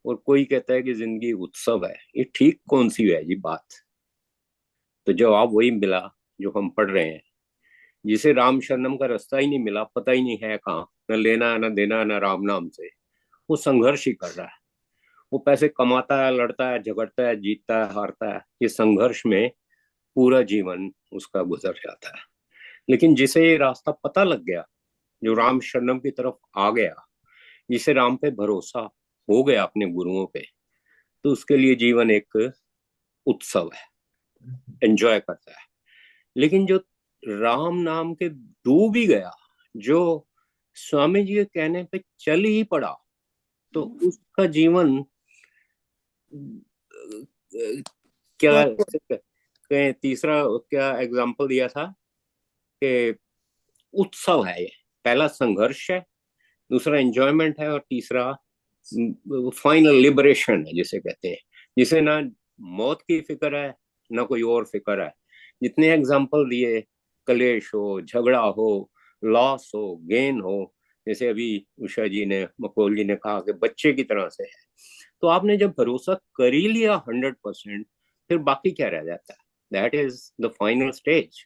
और कोई कहता है कि जिंदगी उत्सव है, ये ठीक कौन सी है जी बात? तो जवाब वही मिला जो हम पढ़ रहे हैं। जिसे राम शरणम का रास्ता ही नहीं मिला, पता ही नहीं है कहाँ, न लेना न देना न राम नाम से, वो संघर्ष ही कर रहा है। वो पैसे कमाता है, लड़ता है, झगड़ता है, जीतता है, हारता है, ये संघर्ष में पूरा जीवन उसका गुजर जाता है। लेकिन जिसे ये रास्ता पता लग गया, जो राम शरणम की तरफ आ गया, जिसे राम पे भरोसा हो गया अपने गुरुओं पे, तो उसके लिए जीवन एक उत्सव है, एंजॉय करता है। लेकिन जो राम नाम के डूब ही गया, जो स्वामी जी के कहने पे चल ही पड़ा तो उसका जीवन क्या, तीसरा क्या एग्जाम्पल दिया था कि उत्सव है, ये पहला संघर्ष है, दूसरा एंजॉयमेंट है, और तीसरा फाइनल लिबरेशन है जिसे कहते हैं, जिसे ना मौत की फिक्र है ना कोई और फिक्र है। जितने एग्जाम्पल दिए, कलेश हो, झगड़ा हो, लॉस हो, गेन हो, जैसे अभी उषा जी ने, मकोल जी ने कहा कि बच्चे की तरह से है। तो आपने जब भरोसा कर ही लिया 100%, फिर बाकी क्या रह जाता है? That is the final stage.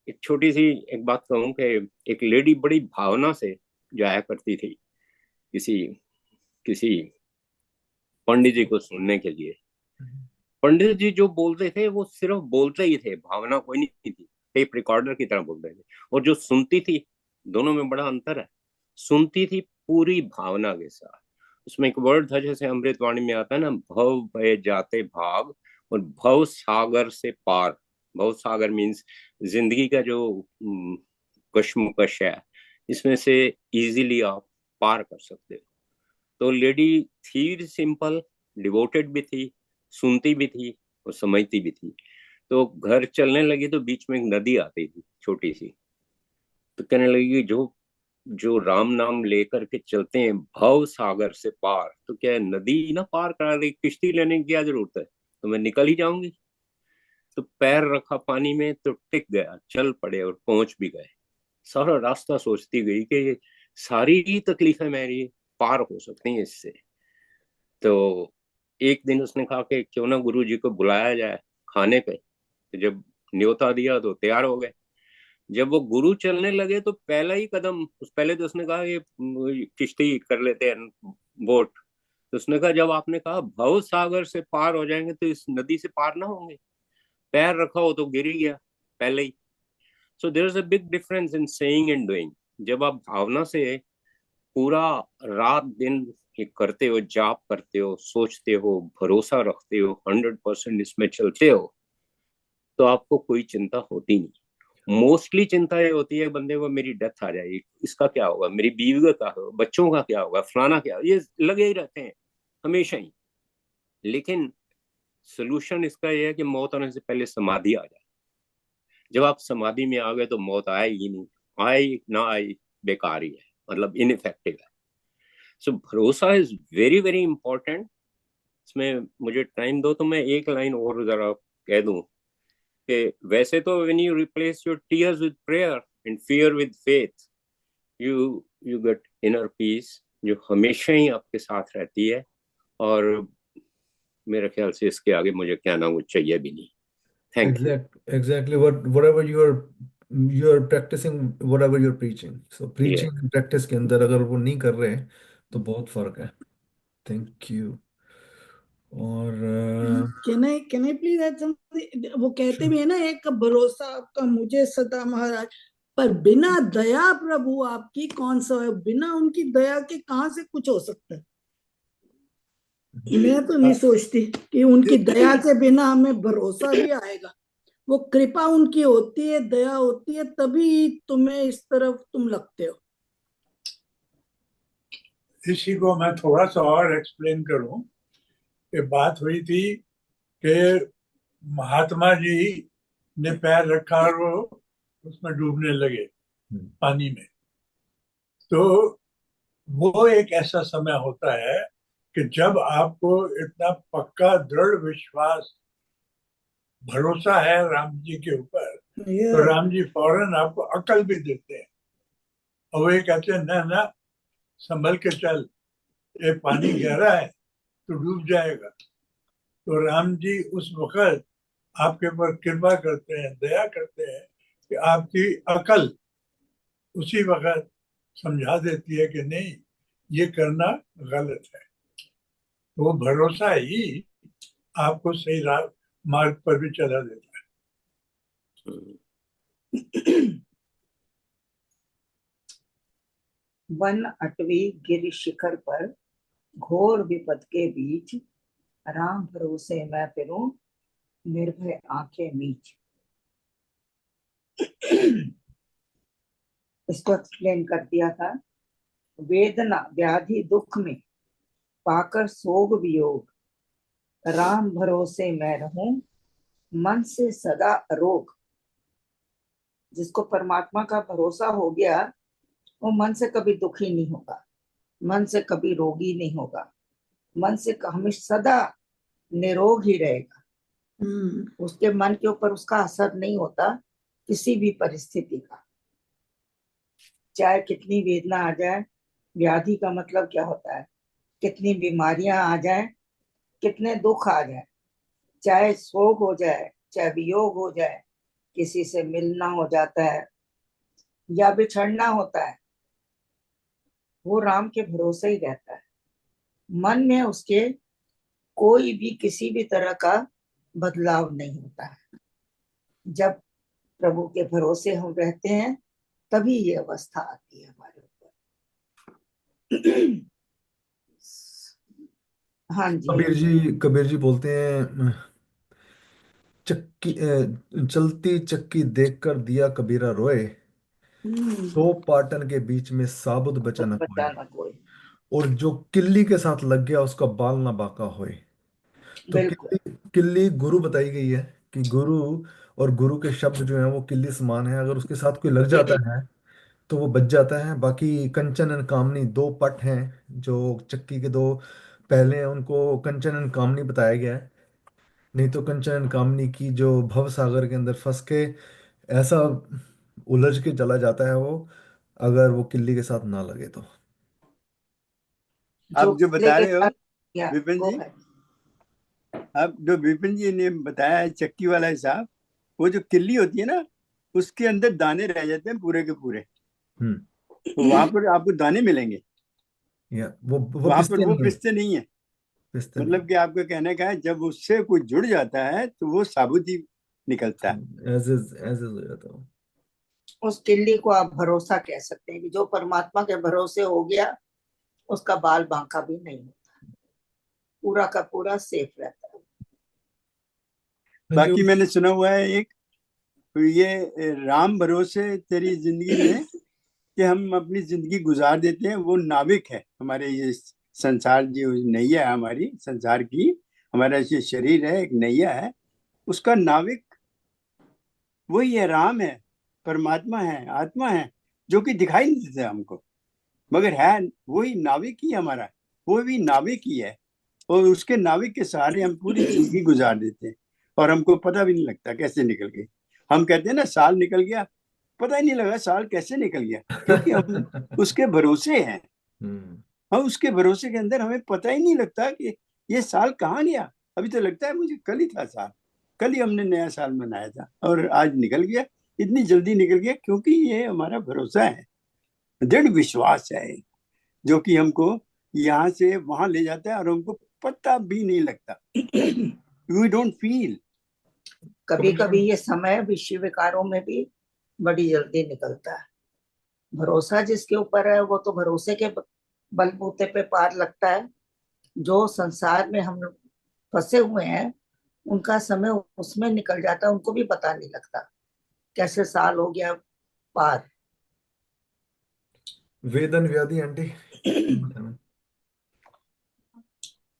एक छोटी सी एक बात कहूं कि एक लेडी बड़ी भावना से जाया करती थी किसी किसी पंडित जी को सुनने के लिए। पंडित जी जो बोलते थे वो सिर्फ बोलते ही थे, भावना कोई नहीं थी, टेप रिकॉर्डर की तरह बोलते थे। और जो सुनती थी, दोनों में बड़ा अंतर है। सुनती थी पूरी भावना के साथ। उसमें एक वर्ड था जैसे अमृतवाणी में आता है ना, भव भय जाते भाग, और भव सागर से पार। भव सागर मीन्स जिंदगी का जो कश्मकश है, इसमें से इजीली आप पार कर सकते हो। तो लेडी थी सिंपल, डिवोटेड भी थी, सुनती भी थी और समझती भी थी। तो घर चलने लगी तो बीच में एक नदी आती थी छोटी सी, तो कहने लगी जो जो राम नाम लेकर के चलते हैं भव सागर से पार, तो क्या है, नदी ना पार करा रही, किश्ती लेने की क्या जरूरत है, तो मैं निकल ही जाऊंगी। तो पैर रखा पानी में तो टिक गया, चल पड़े और पहुंच भी गए। सारा रास्ता सोचती गई कि ये सारी ही तकलीफें मेरी पार हो सकती हैं इससे। तो एक दिन उसने कहा कि क्यों ना गुरु जी को बुलाया जाए खाने पे। तो जब न्योता दिया तो तैयार हो गए। जब वो गुरु चलने लगे तो पहला ही कदम, उस पहले तो उसने कहा ये किश्ती कर लेते हैं, बोट। तो उसने कहा जब आपने कहा भव सागर से पार हो जाएंगे तो इस नदी से पार ना होंगे, पैर रखा हो तो गिर ही गया पहले ही। So there is a big difference in saying and doing. जब आप भावना से पूरा रात दिन ये करते हो, जाप करते हो, सोचते हो, भरोसा रखते हो, 100% इसमें चलते हो, तो आपको कोई चिंता होती नहीं। मोस्टली चिंता ये होती है बंदे को, मेरी डेथ आ जाएगी, इसका क्या होगा, मेरी बीवी का क्या होगा, बच्चों का क्या होगा, फलाना क्या होगा, ये लगे ही रहते हैं हमेशा ही। लेकिन सोल्यूशन इसका ये है कि मौत आने से पहले समाधि आ जाए। जब आप समाधि में आ गए तो मौत आएगी नहीं, आई ना आई बेकार ही है, मतलब इनइफेक्टिव है। सो भरोसा इज वेरी वेरी इंपॉर्टेंट। इसमें मुझे टाइम दो तो मैं एक लाइन और जरा कह दूं कि वैसे तो when you replace your tears with prayer and fear with faith, you you get inner peace, जो हमेशा ही आपके साथ रहती है। और मेरे ख्याल से इसके आगे मुझे क्या ना कुछ चाहिए भी नहीं। Thank you. Exactly whatever you're practicing, whatever you're preaching. So ये preaching and practice के अंदर अगर वो नहीं कर रहे हैं तो बहुत फर्क है। Thank you. और can I please add something? वो कहते भी है ना, एक भरोसा आपका मुझे सदा महाराज, पर बिना दया प्रभु आपकी कौन सा है? बिना उनकी दया के कहाँ से कुछ हो सकता है? मैं तो नहीं सोचती कि उनकी दया के बिना हमें भरोसा भी आएगा। वो कृपा उनकी होती है, दया होती है, तभी तुम्हें इस तरफ तुम लगते हो। इसी को मैं थोड़ा सा और एक्सप्लेन करूं कि बात हुई थी कि महात्मा जी ने पैर रखा और वो उसमें डूबने लगे पानी में। तो वो एक ऐसा समय होता है कि जब आपको इतना पक्का दृढ़ विश्वास, भरोसा है राम जी के ऊपर, तो राम जी फौरन आपको अकल भी देते हैं और वो ये कहते हैं ना ना संभल के चल, ये पानी गहरा है तो डूब जाएगा। तो राम जी उस वक्त आपके ऊपर कृपा करते हैं, दया करते हैं कि आपकी अकल उसी वक्त समझा देती है कि नहीं, ये करना गलत है। तो वो भरोसा ही आपको सही मार्ग पर भी चला देता है। वन अटवी गिर शिखर पर, घोर विपद के बीच, राम भरोसे मैं फिरूं, निर्भय आंखें मीच। इसको एक्सप्लेन कर दिया था। वेदना व्याधि दुख में पाकर सोग वियोग, राम भरोसे मैं रहूं, मन से सदा अरोग। जिसको परमात्मा का भरोसा हो गया, वो मन से कभी दुखी नहीं होगा, मन से कभी रोगी नहीं होगा, मन से हमेशा सदा निरोग ही रहेगा। उसके मन के ऊपर उसका असर नहीं होता किसी भी परिस्थिति का, चाहे कितनी वेदना आ जाए। व्याधि का मतलब क्या होता है? कितनी बीमारियां आ जाए, कितने दुख आ जाए, चाहे शोक हो जाए, चाहे वियोग हो जाए, किसी से मिलना हो जाता है या बिछड़ना होता है, वो राम के भरोसे ही रहता है। मन में उसके कोई भी किसी भी तरह का बदलाव नहीं होता है। जब प्रभु के भरोसे हम रहते हैं, तभी ये अवस्था आती है हमारे ऊपर। हाँ जी। कबीर जी बोलते हैं, चलती चक्की देखकर दिया कबीरा रोए, दो पाटन के बीच में साबुत बचा खुद न कोई। बचाना कोई। और जो किल्ली के साथ लग गया उसका बाल ना बाका होए। तो बिल्कुल। किल्ली किल्ली गुरु बताई गई है कि गुरु, और गुरु के शब्द जो है वो किल्ली समान है। अगर उसके साथ कोई लग जाता है तो वो बच जाता है। बाकी कंचन एंड कामनी दो पट हैं, जो चक्की के दो पहले हैं, उनको कंचन एंड कामनी बताया गया है। नहीं तो कंचन एंड कामनी की जो भव सागर के अंदर फंस के ऐसा उलझ के चला जाता है वो, अगर वो किल्ली के साथ ना लगे तो। जो आप जो किले बता के रहे हो साथ या विपिन वो जी, है। आप जो विपिन जी ने बताया है चक्की वाला हिसाब, वो जो किल्ली होती है ना, उसके अंदर दाने रह जाते हैं पूरे के पूरे। हम्म। तो वहां पर आपको दाने मिलेंगे, या वो वहां पर पिसते वो नहीं है। पिसते नहीं है। पिसते नहीं। मतलब कि आपका कहने का है, जब उससे कुछ जुड़ जाता है तो वो साबुत ही निकलता है। एज इज हो जाता हूँ। उस किल्ली को आप भरोसा कह सकते हैं कि जो परमात्मा के भरोसे हो गया, उसका बाल बांका भी नहीं होता, पूरा का पूरा सेफ रहता है। जो बाकी मैंने सुना हुआ है एक, ये राम भरोसे तेरी जिंदगी में कि हम अपनी जिंदगी गुजार देते हैं, वो नाविक है हमारे ये संसार, जो नैया है हमारी संसार की, हमारा ये शरीर है एक नैया है, उसका नाविक वही है, राम है, परमात्मा है, आत्मा है, जो कि दिखाई नहीं देता हमको, मगर है वही नाविक ही हमारा, वो भी नाविक ही है। और उसके नाविक के सहारे हम पूरी जिंदगी गुजार देते हैं और हमको पता भी नहीं लगता कैसे निकल गई। हम कहते हैं ना साल निकल गया, पता ही नहीं लगा साल कैसे निकल गया, क्योंकि हम उसके भरोसे हैं। हम्म। हम उसके भरोसे के अंदर, हमें पता ही नहीं लगता कि ये साल कहाँ गया। अभी तो लगता है मुझे कल ही था साल, कल ही हमने नया साल मनाया था और आज निकल गया, इतनी जल्दी निकल गया, क्योंकि ये हमारा भरोसा है, दृढ़ विश्वास है, जो कि हमको यहाँ से वहां ले जाता है और हमको पता भी नहीं लगता। We don't feel. कभी कभी ये समय विषय विकारों में भी बड़ी जल्दी निकलता है। भरोसा जिसके ऊपर है, वो तो भरोसे के बलबूते पे पार लगता है। जो संसार में हम लोग फंसे हुए हैं, उनका समय उसमें निकल जाता है, उनको भी पता नहीं लगता कैसे साल हो गया पार। वेदन व्याधि आंटी।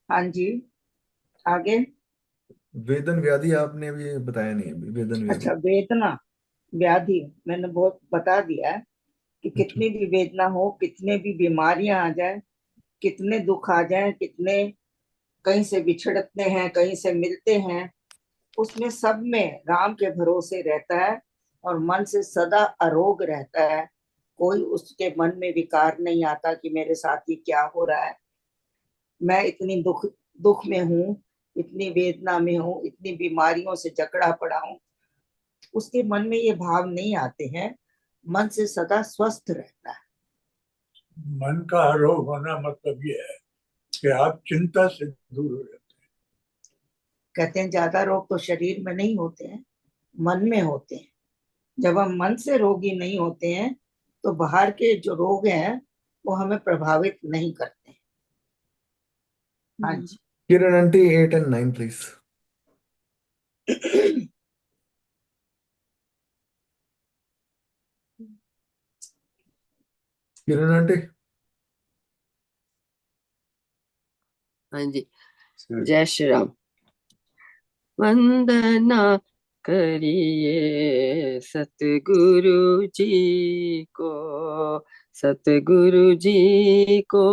हाँ जी, आगे। वेदन व्याधि आपने भी बताया नहीं अभी, वेदन व्याधि। अच्छा, वेदना व्याधि मैंने बहुत बता दिया है कि अच्छा। कितनी भी वेदना हो, कितने भी बीमारियां आ जाए, कितने दुख आ जाए, कितने कहीं से बिछड़ते हैं, कहीं से मिलते हैं, उसमें सब में राम के भरोसे रहता है और मन से सदा अरोग रहता है। कोई उसके मन में विकार नहीं आता कि मेरे साथ ही क्या हो रहा है, मैं इतनी दुख दुख में हूँ, इतनी वेदना में हूँ, इतनी बीमारियों से जकड़ा पड़ा हूँ। उसके मन में ये भाव नहीं आते हैं, मन से सदा स्वस्थ रहता है। मन का आरोग होना मतलब ये है कि आप चिंता से दूर हो जाते कहते हैं ज्यादा रोग तो शरीर में नहीं होते हैं, मन में होते हैं। जब हम मन से रोगी नहीं होते हैं, तो बाहर के जो रोग हैं वो हमें प्रभावित नहीं करते। हाँ जी। Kiran aunty 8 and 9 please. Kiran aunty. हाँ जी, जय श्री राम। वंदना करिए सतगुरु जी को, सतगुरु जी को,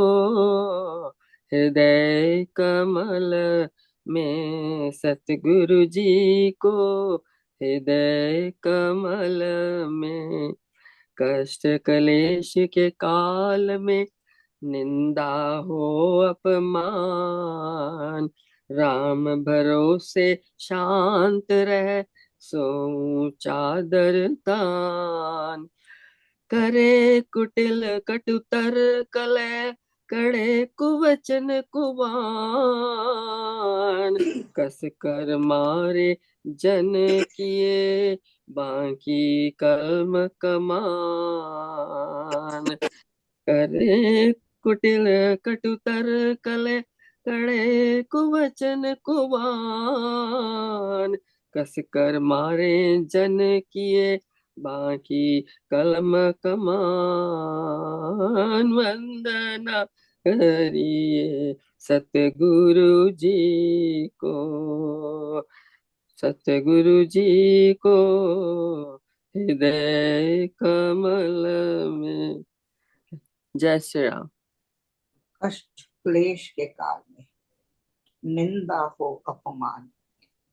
हृदय कमल में सतगुरु जी को, हृदय कमल में। कष्ट कलेश के काल में निंदा हो अपमान, राम भरोसे शांत रह सो चादर तान। करे कुटिल कटुतर कलह, कड़े कुवचन कुबान। कस कर मारे जन किए, बाकी कलम कमान। करे कुटिल कटुतर कले, कड़े कुवचन कुबान। कस कर मारे जन किए, बाकी कलम कमान। वंदना करिए सतगुरु जी को, सतगुरु जी को, हृदय कमल में। जय श्री राम। कष्ट क्लेश के काल में निंदा हो अपमान,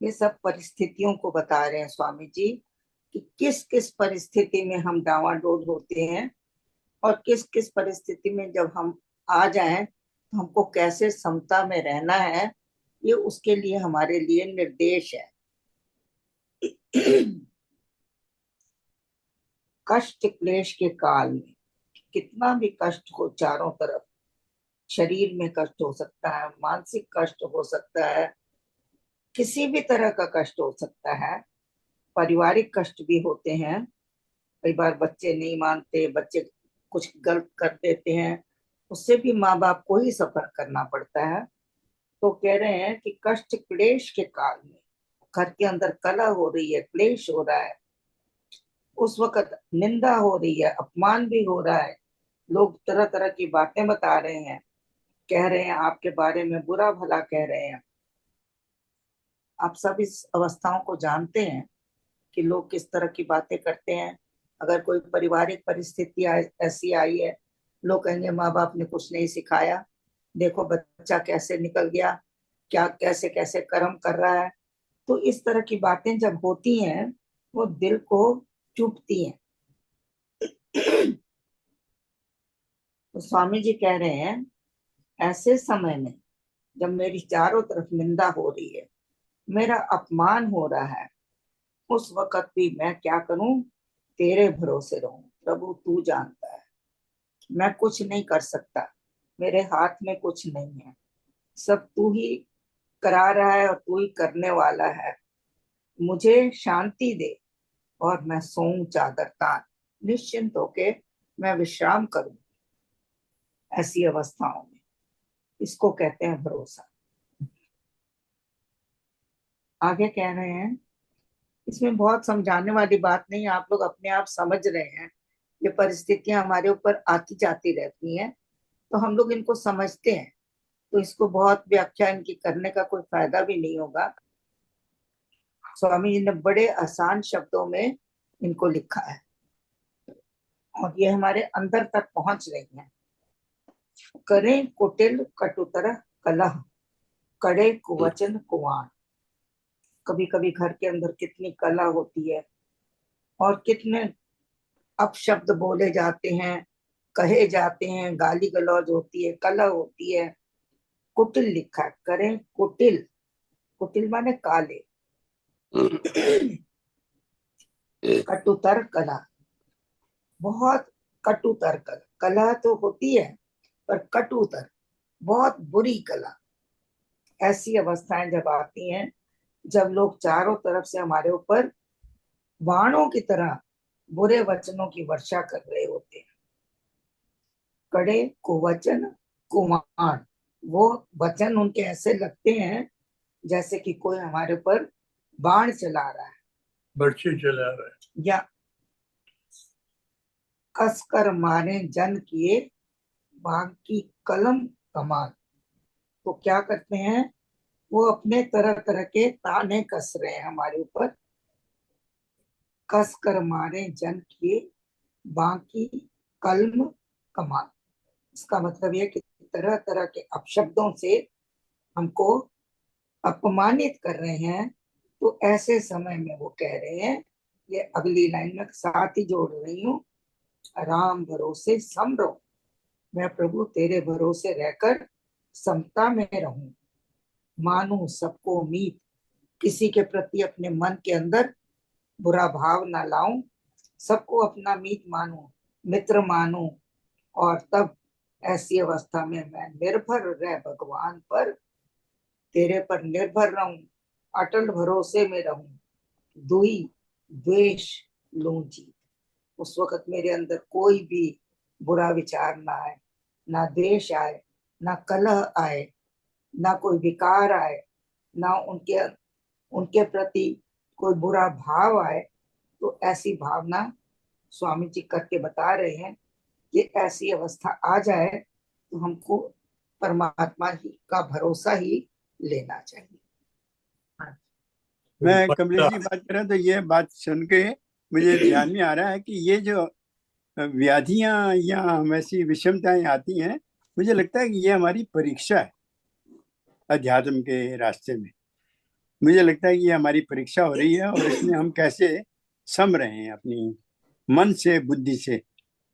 ये सब परिस्थितियों को बता रहे हैं स्वामी जी कि किस किस परिस्थिति में हम डावाडोल होते हैं और किस किस परिस्थिति में जब हम आ जाएं तो हमको कैसे समता में रहना है, ये उसके लिए हमारे लिए निर्देश है। कष्ट क्लेश के काल में कितना भी कष्ट हो, चारों तरफ शरीर में कष्ट हो सकता है, मानसिक कष्ट हो सकता है, किसी भी तरह का कष्ट हो सकता है, पारिवारिक कष्ट भी होते हैं। कई बार बच्चे नहीं मानते, बच्चे कुछ गलत कर देते हैं, उससे भी माँ बाप को ही सफर करना पड़ता है। तो कह रहे हैं कि कष्ट क्लेश के काल में, घर के अंदर कलह हो रही है, क्लेश हो रहा है, उस वक्त निंदा हो रही है, अपमान भी हो रहा है, लोग तरह तरह की बातें बता रहे हैं, कह रहे हैं आपके बारे में बुरा भला कह रहे हैं। आप सब इस अवस्थाओं को जानते हैं कि लोग किस तरह की बातें करते हैं। अगर कोई पारिवारिक परिस्थिति ऐसी आई है, लोग कहेंगे माँ बाप ने कुछ नहीं सिखाया, देखो बच्चा कैसे निकल गया, क्या कैसे कैसे कर्म कर रहा है। तो इस तरह की बातें जब होती हैं वो दिल को चुभती हैं। तो स्वामी जी कह रहे हैं ऐसे समय में जब मेरी चारों तरफ निंदा हो रही है, मेरा अपमान हो रहा है, उस वक्त भी मैं क्या करूं, तेरे भरोसे रहूं। प्रभु तू जानता है, मैं कुछ नहीं कर सकता, मेरे हाथ में कुछ नहीं है, सब तू ही करा रहा है और तू ही करने वाला है। मुझे शांति दे और मैं सोऊं चादर तान, निश्चिंत होके मैं विश्राम करूं ऐसी अवस्थाओं में। इसको कहते हैं भरोसा। आगे कह रहे हैं, इसमें बहुत समझाने वाली बात नहीं, आप लोग अपने आप समझ रहे हैं। ये परिस्थितियां हमारे ऊपर आती जाती रहती हैं तो हम लोग इनको समझते हैं, तो इसको बहुत व्याख्या इनकी करने का कोई फायदा भी नहीं होगा। स्वामी जी ने बड़े आसान शब्दों में इनको लिखा है और ये हमारे अंदर तक पहुंच रही है। करें कुटिल कटुतर कलह, कड़े कुवचन कुवान। कभी कभी घर के अंदर कितनी कलह होती है और कितने अपशब्द बोले जाते हैं, कहे जाते हैं, गाली गलौज होती है, कलह होती है। कुटिल लिखा है, करें कुटिल, कुटिल माने काले, कटुतर कला, बहुत कटुतर कला। कला तो होती है पर कटुतर, बहुत बुरी कला। ऐसी अवस्थाएं जब आती हैं, जब लोग चारों तरफ से हमारे ऊपर बाणों की तरह बुरे वचनों की वर्षा कर रहे होते हैं। कड़े कुवचन कुमार, वो वचन उनके ऐसे लगते हैं जैसे कि कोई हमारे ऊपर बाण चला रहा है, बर्छी चला रहा है। या कस कर मारे जन किए बाकी कलम कमान। तो क्या करते हैं, वो अपने तरह तरह के ताने कस रहे हैं हमारे ऊपर। कस कर मारे जन किए बाकी कलम कमान। इसका मतलब ये कि तरह तरह के अपशब्दों से हमको अपमानित कर रहे हैं। तो ऐसे समय में वो कह रहे हैं, ये अगली लाइन में साथ ही जोड़ रही हूँ, राम भरोसे सम रहो। मैं प्रभु तेरे भरोसे रहकर समता में रहूं, मानू सबको मीत, किसी के प्रति अपने मन के अंदर बुरा भाव ना लाऊं, सबको अपना मीत मानूं, मित्र मानूं। और तब ऐसी अवस्था में मैं निर्भर रह भगवान पर, तेरे पर निर्भर रहूं, अटल भरोसे में रहूं, दुई द्वेष लूं जीत। उस वक्त मेरे अंदर कोई भी बुरा विचार ना आए, ना द्वेष आए, ना कलह आए, ना कोई विकार आए, ना उनके उनके प्रति कोई बुरा भाव आए। तो ऐसी भावना स्वामी जी करके बता रहे हैं कि ऐसी अवस्था आ जाए तो हमको परमात्मा ही का भरोसा ही लेना चाहिए। मैं कमलेश जी बात कर रहा तो ये बात सुन के मुझे ध्यान में आ रहा है कि ये जो व्याधियां या हम ऐसी विषमताएं आती हैं, मुझे लगता है कि ये हमारी परीक्षा है अध्यात्म के रास्ते में। मुझे लगता है कि ये हमारी परीक्षा हो रही है और इसमें हम कैसे सम रहे हैं अपनी मन से बुद्धि से,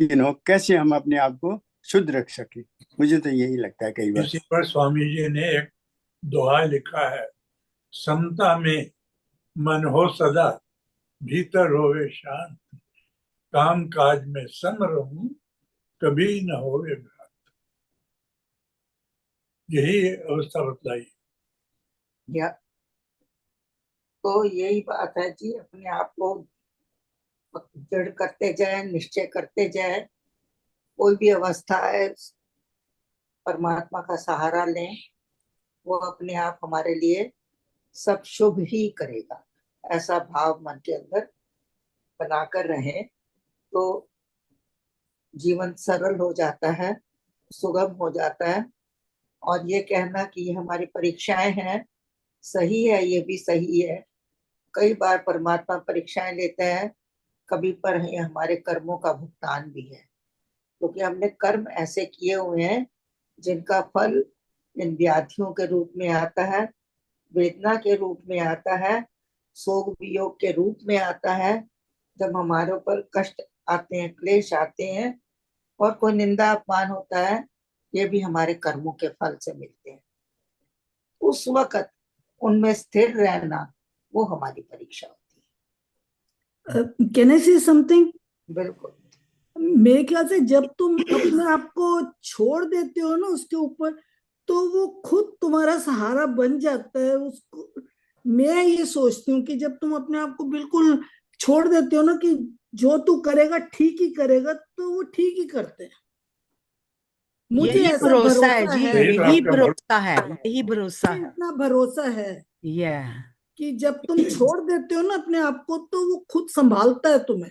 कैसे हम अपने आप को शुद्ध रख सके। मुझे तो यही लगता है कई बार। इसी पर स्वामी जी ने एक दोहा लिखा है, समता में मन हो सदा, भीतर होवे शांत, काम काज में सम रहूं, कभी न होवे भ्रांत। यही अवस्था बतलाई। या तो यही बात है जी, अपने आप को दृढ़ करते जाए, निश्चय करते जाए। कोई भी अवस्था है, परमात्मा का सहारा लें, वो अपने आप हमारे लिए सब शुभ ही करेगा। ऐसा भाव मन के अंदर बनाकर रहे तो जीवन सरल हो जाता है, सुगम हो जाता है। और ये कहना कि ये हमारी परीक्षाएं हैं, सही है, ये भी सही है। कई बार परमात्मा परीक्षाएं लेते हैं, कभी पर ये हमारे कर्मों का भुगतान भी है, क्योंकि हमने कर्म ऐसे किए हुए हैं जिनका फल इन व्याधियों के रूप में आता है, वेदना के रूप में आता है, शोक वियोग के रूप में आता है। जब हमारे ऊपर कष्ट आते हैं, क्लेश आते हैं और कोई निंदा अपमान होता है, ये भी हमारे कर्मों के फल से मिलते हैं। उस वक्त उनमें स्थिर रहना वो हमारी परीक्षा होती कैन आई से समथिंग? है। बिल्कुल। मेरे ख्याल से जब तुम अपने आप को छोड़ देते हो ना उसके ऊपर, तो वो खुद तुम्हारा सहारा बन जाता है उसको। मैं ये सोचती हूँ कि जब तुम अपने आप को बिल्कुल छोड़ देते हो ना कि जो तू करेगा ठीक ही करेगा, तो वो ठीक ही करते हैं। मुझे यही ऐसा भरोसा है भरोसा जी, है, यही तो यही आपका भरोसा है, यही भरोसा है। इतना भरोसा है ये कि जब तुम छोड़ देते हो ना अपने आप को, तो वो खुद संभालता है तुम्हें।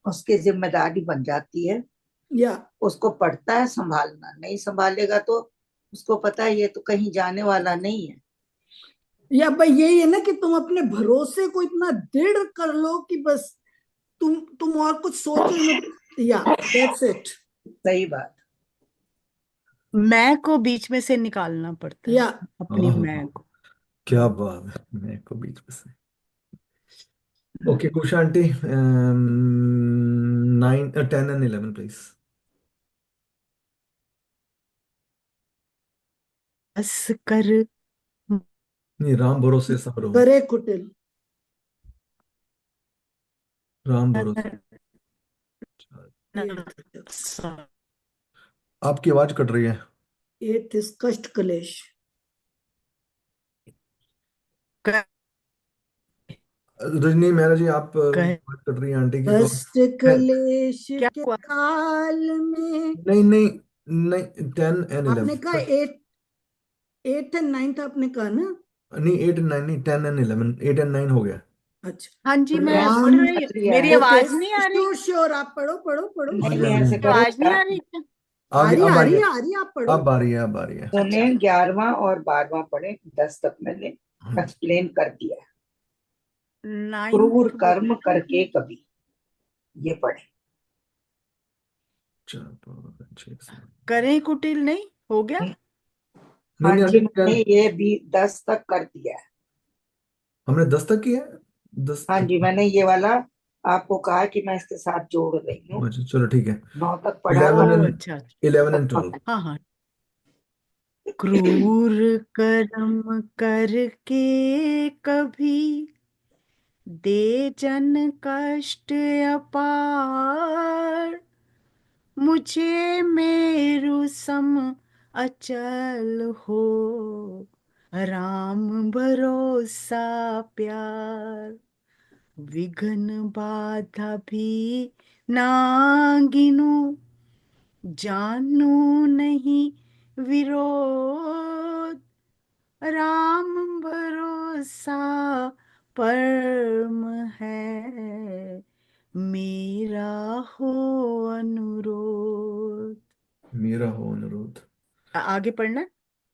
उसकी जिम्मेदारी बन जाती है, या उसको पड़ता है संभालना। नहीं संभालेगा तो उसको पता है ये तो कहीं जाने वाला नहीं है। या भाई यही है ना कि तुम अपने भरोसे को इतना दृढ़ कर लो कि बस तुम और कुछ सोचो ही मत। या दैट्स इट। सही बात। मैं को बीच में से निकालना पड़ता है, या अपनी हाँ, मैं को। क्या बात है, मैं को बीच में से। Okay Kusha aunty, 9 10 and 11 please. बस कर नहीं, राम भरोसे सब रहो। करे कुटिल। राम भरोसे। आपकी आवाज कट रही है। एट इज कष्ट क्लेश। रजनी मेहरा जी, आप कह- बात कर रही हैं आंटी की तो। कष्ट क्लेश क्या के हुआ? काल में। नहीं नहीं नहीं, 10 and आपने 11। कहा एट एंड नाइन्थ आपने कहा ना? नहीं 8 and 9 नहीं, 10 and 11, 8 and 9 हो गया। अच्छा हाँ जी, मैं राम पढ़ रही हूँ। क्षत्रिय मेरी है। ओके, आवाज नहीं आ रही? श्योर श्योर, आप पढ़ो पढ़ो पढ़ो। हाँ नहीं जी, हाँ नहीं, जी। ऐसे करो आवाज नहीं क्या? आ रही क्या? आ आगे रही अब आ आ रही गया। आ रही, आप पढ़ो। अब आ रही है, अब आ रही है। सुने 11वां और 12वां पढ़े, 10 तक मैंने एक्सप्लेन कर दिया है। क्रूर 9th कर्म करके कभी, ये पढ़े। 4 5 6 7। करें कुटिल नहीं हो गया? नहीं हाँ नहीं, जी, आगे क्या? मैंने ये भी 10 तक कर दिया है। हमने 10 तक किया है। 10। हाँ जी, मैंने ये वाला आपको कहा कि मैं इसके साथ जोड़ रही हूँ। अच्छा चलो ठीक है। 9 तक पढ़ा था। 11 एंड अच्छा, 11 एंड 12। हाँ हाँ। क्रूर कर्म करके कभी दे जन कष्ट अपार, मुझे मेरु सम अचल हो, राम भरोसा प्यार, विघ्न बाधा भी ना गिनूं, जानू नहीं विरोध, राम भरोसा परम है, मेरा हो अनुरोध। मेरा हो अनुरोध। आगे पढ़ना?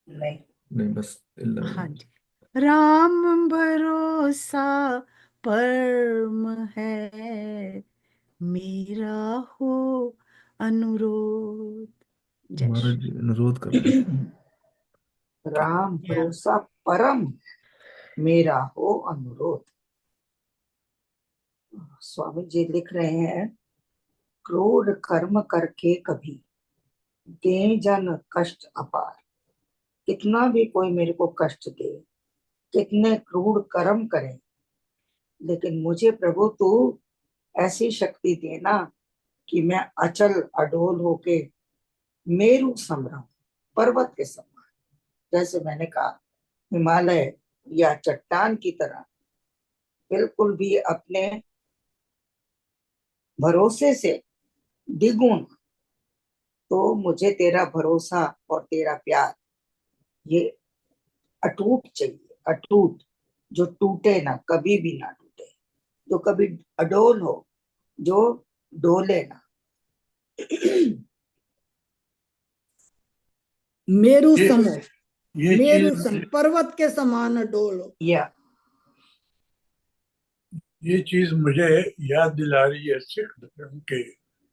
नहीं, नहीं बस 11 हाँ एंड। जी। राम भरोसा परम है, मेरा हो अनुरोध। जय महाराज श्री। जी अनुरोध कर रहे हैं। राम भरोसा परम, मेरा हो अनुरोध। स्वामी जी लिख रहे हैं, क्रूर कर्म करके कभी दे जन कष्ट अपार। कितना भी कोई मेरे को कष्ट दे, कितने क्रूर कर्म करे, लेकिन मुझे प्रभु तू ऐसी शक्ति देना कि मैं अचल अडोल होके मेरु सम रहूं, पर्वत के समान। जैसे मैंने कहा, हिमालय या चट्टान की तरह बिल्कुल भी अपने भरोसे से डिगूं ना। तो मुझे तेरा भरोसा और तेरा प्यार ये अटूट चाहिए, अटूट, जो टूटे ना, कभी भी ना टूटे, जो कभी अडोल हो, जो डोले ना। मेरु ये समो, ये मेरु चीज सम, पर्वत के समान डोलो। या ये चीज मुझे याद दिला रही है सिख धर्म के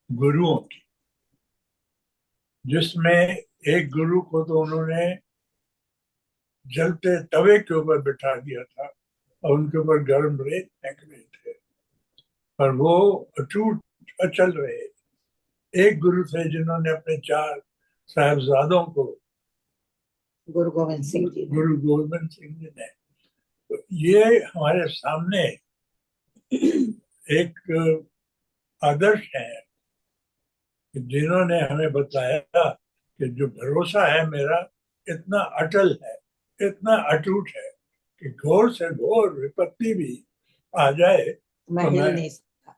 गुरुओं की, जिसमें एक गुरु को तो उन्होंने जलते तवे के ऊपर बिठा दिया था और उनके ऊपर गर्म रेत फेंक रहे थे, पर वो अटूट अचल रहे। एक गुरु थे जिन्होंने अपने 4 साहिबजादों को, गुरु गोविंद सिंह जी ने। गुरु गोविंद सिंह जी ने। तो ये हमारे सामने एक आदर्श है कि जिन्होंने हमें बताया कि जो भरोसा है मेरा इतना अटल है, इतना अटूट है कि घोर से घोर विपत्ति भी आ जाए मैं तो हिल मैं, नहीं सकता।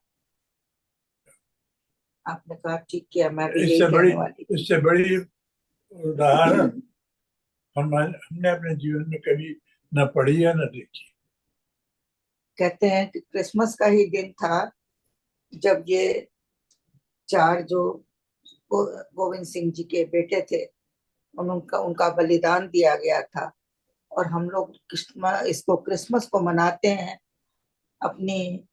आपने कहा ठीक किया, मैं भी यही इससे बड़ी कहने वाली थी। इससे बड़ी उदाहरण हमने अपने जीवन में कभी न पढ़ी या न देखी। कहते हैं कि क्रिसमस का ही दिन था जब ये 4 जो गोविंद सिंह जी के बेटे थे, उनका उनका बलिदान दिया गया था। और हम लोग इसको क्रिसमस को मनाते हैं अपनी,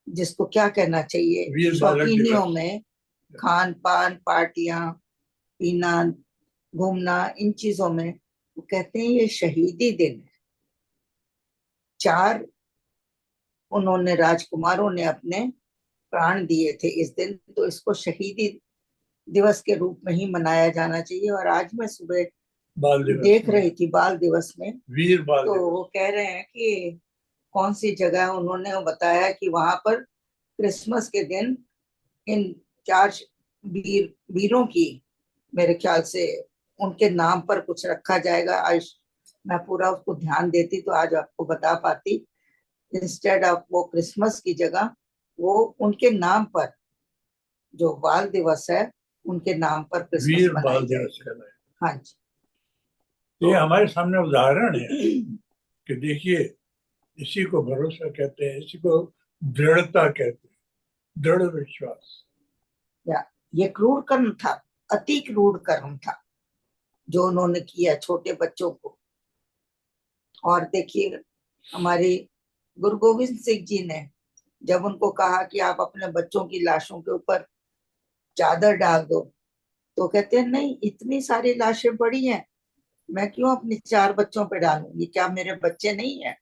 जिसको क्या कहना चाहिए, वीर बालक शौकीनियों दिवस। में, खान पान, पार्टियां, पीना, घूमना, इन चीजों में। वो कहते हैं ये शहीदी दिन है। 4 उन्होंने, राजकुमारों ने अपने प्राण दिए थे इस दिन, तो इसको शहीदी दिवस के रूप में ही मनाया जाना चाहिए। और आज मैं सुबह बाल दिवस देख में, रही थी बाल दिवस में, वीर बाल तो दिवस। वो कह रहे हैं कि कौन सी जगह, उन्होंने वो बताया कि वहां पर क्रिसमस के दिन इन 4 वीरों की, मेरे ख्याल से उनके नाम पर कुछ रखा जाएगा। आज मैं पूरा उसको ध्यान देती तो आज आपको बता पाती। इंस्टेड ऑफ वो क्रिसमस की जगह वो उनके नाम पर, जो बाल दिवस है उनके नाम पर क्रिसमस वीर मनाई बाल दिवस जाएगी। कर रहे हैं। हाँ जी। ये हमारे सामने उदाहरण है कि देखिए इसी को भरोसा कहते हैं, इसी को दृढ़ता कहते हैं, दृढ़ विश्वास। या ये क्रूर कर्म था, अति क्रूर कर्म था जो उन्होंने किया छोटे बच्चों को। और देखिए हमारे गुरु गोविंद सिंह जी ने जब उनको कहा कि आप अपने बच्चों की लाशों के ऊपर चादर डाल दो, तो कहते हैं नहीं, इतनी सारी लाशें पड़ी हैं, मैं क्यों अपने 4 बच्चों पे डालूं, ये क्या मेरे बच्चे नहीं है?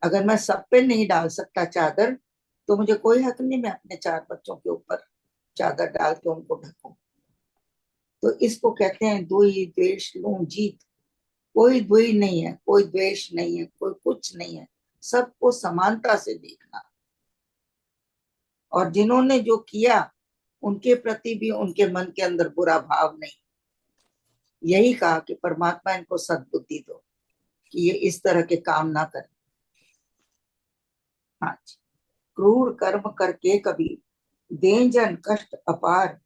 अगर मैं सब पे नहीं डाल सकता चादर, तो मुझे कोई हक नहीं मैं अपने 4 बच्चों के ऊपर चादर डाल के उनको ढकूं। तो इसको कहते हैं द्वि द्वेष लूं जीत। कोई द्वि नहीं है, कोई द्वेष नहीं है, कोई कुछ नहीं है, सबको समानता से देखना। और जिन्होंने जो किया उनके प्रति भी उनके मन के अंदर बुरा भाव नहीं। यही कहा कि परमात्मा इनको सद्बुद्धि दो कि ये इस तरह के काम ना करें। हाँ जी, क्रूर कर्म करके कभी दें जन कष्ट अपार,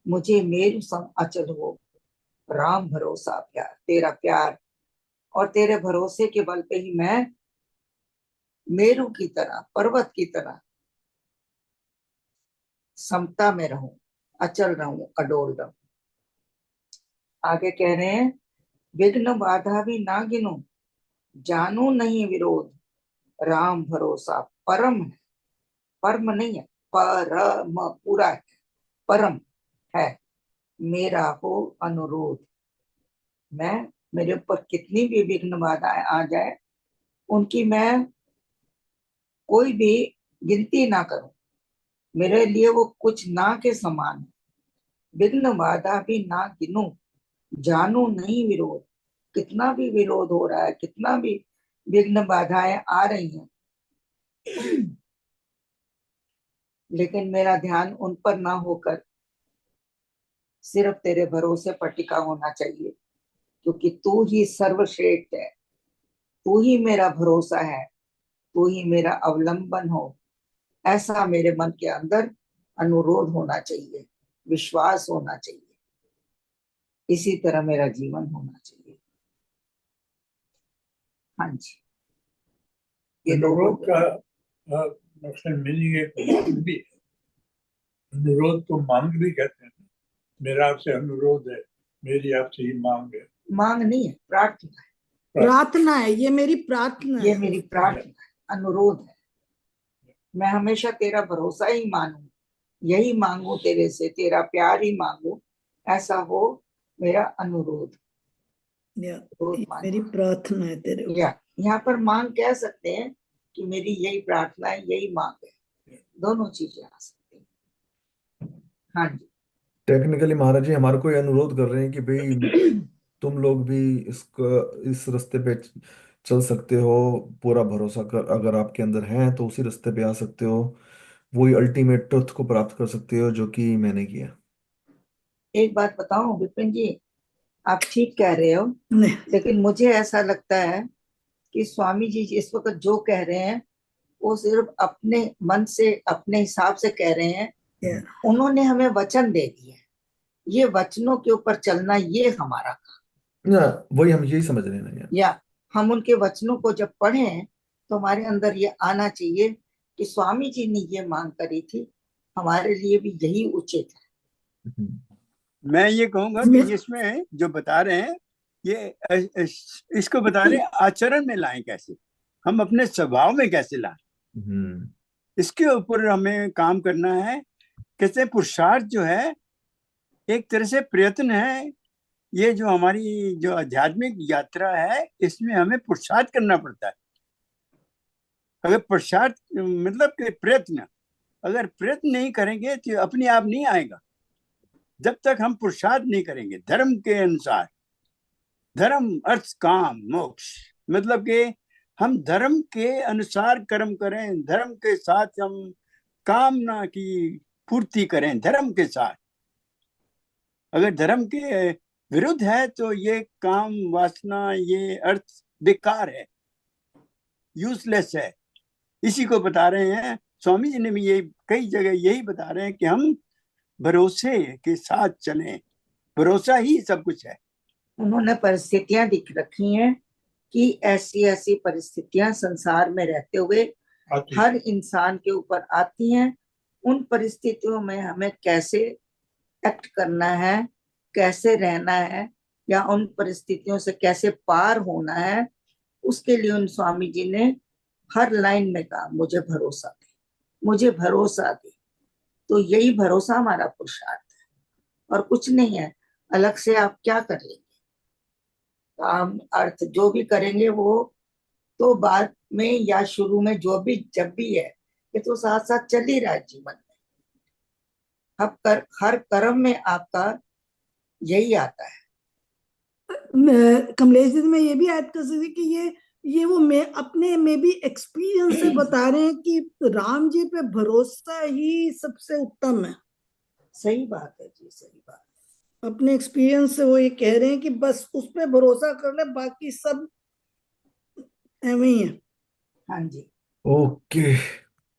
मुझे मेरु सम अचल हो, राम भरोसा प्यार। तेरा प्यार और तेरे भरोसे के बल पे ही मैं मेरु की तरह, पर्वत की तरह समता में रहूं, अचल रहूं, अडोल रहूं। आगे कह रहे हैं, विघ्न बाधा भी ना गिनो, जानू नहीं विरोध, राम भरोसा परम है। परम नहीं है, परम पूरा है, परम है। मेरा हो अनुरोध, मैं मेरे ऊपर कितनी भी विघ्न बाधाएं आ जाए, उनकी मैं कोई भी गिनती ना करूं। मेरे लिए वो कुछ ना के समान है। विघ्न बाधा भी ना गिनूं, जानू नहीं विरोध। कितना भी विरोध हो रहा है, कितना भी विघ्न बाधाएं आ रही हैं, लेकिन मेरा ध्यान उन पर ना होकर सिर्फ तेरे भरोसे पर टिका होना चाहिए, क्योंकि तू ही सर्वश्रेष्ठ है, तू ही मेरा भरोसा है, तू ही मेरा अवलंबन हो। ऐसा मेरे मन के अंदर अनुरोध होना चाहिए, विश्वास होना चाहिए। इसी तरह मेरा जीवन होना चाहिए। हाँ जी, ये दो अनुरोध का मीनिंग एक मांग भी है। अनुरोध को मांग भी कहते हैं। मेरा आपसे अनुरोध है, मेरी आपसे ही मांग है। मांग नहीं है, प्रार्थना है। प्रार्थना है, ये मेरी प्रार्थना ये है। मेरी प्रार्थना है, अनुरोध है। मैं हमेशा तेरा भरोसा ही मानूं, यही मांगू तेरे से, तेरा प्यार ही मांगू, ऐसा हो मेरा अनुरोध। मेरी प्रार्थना है तेरे ऊपर। या यहाँ पर मांग कह सकते हैं कि मेरी यही प्रार्थना है, यही मांग है, दोनों चीजें आ सकती हैं। हाँ जी, टेक्निकली महाराज जी हमारे को ये अनुरोध कर रहे हैं कि भाई तुम लोग भी इस रास्ते पे चल सकते हो, पूरा भरोसा कर अगर आपके अंदर है तो उसी रास्ते पे आ सकते हो, वही अल्टीमेट ट्रुथ को प्राप्त कर सकते हो जो कि मैंने किया। एक बात बताऊं विपिन जी, आप ठीक कह रहे हो, लेकिन मुझे ऐसा लगता है कि स्वामी जी इस वक्त जो कह रहे हैं वो सिर्फ अपने मन से, अपने हिसाब से कह रहे हैं। उन्होंने हमें वचन दे दिए, ये वचनों के ऊपर चलना ये हमारा काम। ना वही हम यही समझ रहे हैं ना यार। या हम उनके वचनों को जब पढ़ें तो हमारे अंदर ये आना चाहिए कि स्वामी जी ने ये मांग करी थी, हमारे लिए भी यही उचित है। मैं ये कहूंगा कि इसमें जो बता रहे हैं ये इसको बता रहे हैं आचरण में लाएं कैसे, हम अपने स्वभाव में कैसे लाएं, इसके ऊपर हमें काम करना है। कैसे पुरुषार्थ जो है एक तरह से प्रयत्न है। ये जो हमारी जो आध्यात्मिक यात्रा है इसमें हमें पुरुषार्थ करना पड़ता है। अगर पुरुषार्थ मतलब कि प्रयत्न, अगर प्रयत्न नहीं करेंगे तो अपने आप नहीं आएगा। जब तक हम पुरुषार्थ नहीं करेंगे धर्म के अनुसार, धर्म अर्थ काम मोक्ष, मतलब कि हम धर्म के अनुसार कर्म करें, धर्म के साथ हम कामना की पूर्ति करें धर्म के साथ। अगर धर्म के विरुद्ध है तो ये काम वासना, ये अर्थ बेकार है, यूजलेस है। इसी को बता रहे हैं स्वामी जी ने भी ये कई जगह यही बता रहे हैं कि हम भरोसे के साथ चलें, भरोसा ही सब कुछ है। उन्होंने परिस्थितियां दिख रखी हैं कि ऐसी ऐसी परिस्थितियां संसार में रहते हुए हर इंसान के ऊपर आती हैं। उन परिस्थितियों में हमें कैसे एक्ट करना है, कैसे रहना है, या उन परिस्थितियों से कैसे पार होना है, उसके लिए उन स्वामी जी ने हर लाइन में कहा मुझे भरोसा दे, मुझे भरोसा दे। तो यही भरोसा हमारा पुरुषार्थ है और कुछ नहीं है। अलग से आप क्या कर लेंगे, काम अर्थ जो भी करेंगे वो तो बाद में या शुरू में जो भी जब भी है, ये तो साथ साथ चल ही रहा है जीवन में। हर कर्म में आपका यही आता है। कमलेश जी मैं ये भी ऐड कर सकती कि ये वो मैं अपने में भी एक्सपीरियंस से बता रहे हैं कि राम जी पे भरोसा ही सबसे उत्तम है। सही बात है जी, सही बात। अपने एक्सपीरियंस से वो ये कह रहे हैं कि बस उस पे भरोसा कर ले, बाकी सब एवं ही है। हाँ जी। ओके।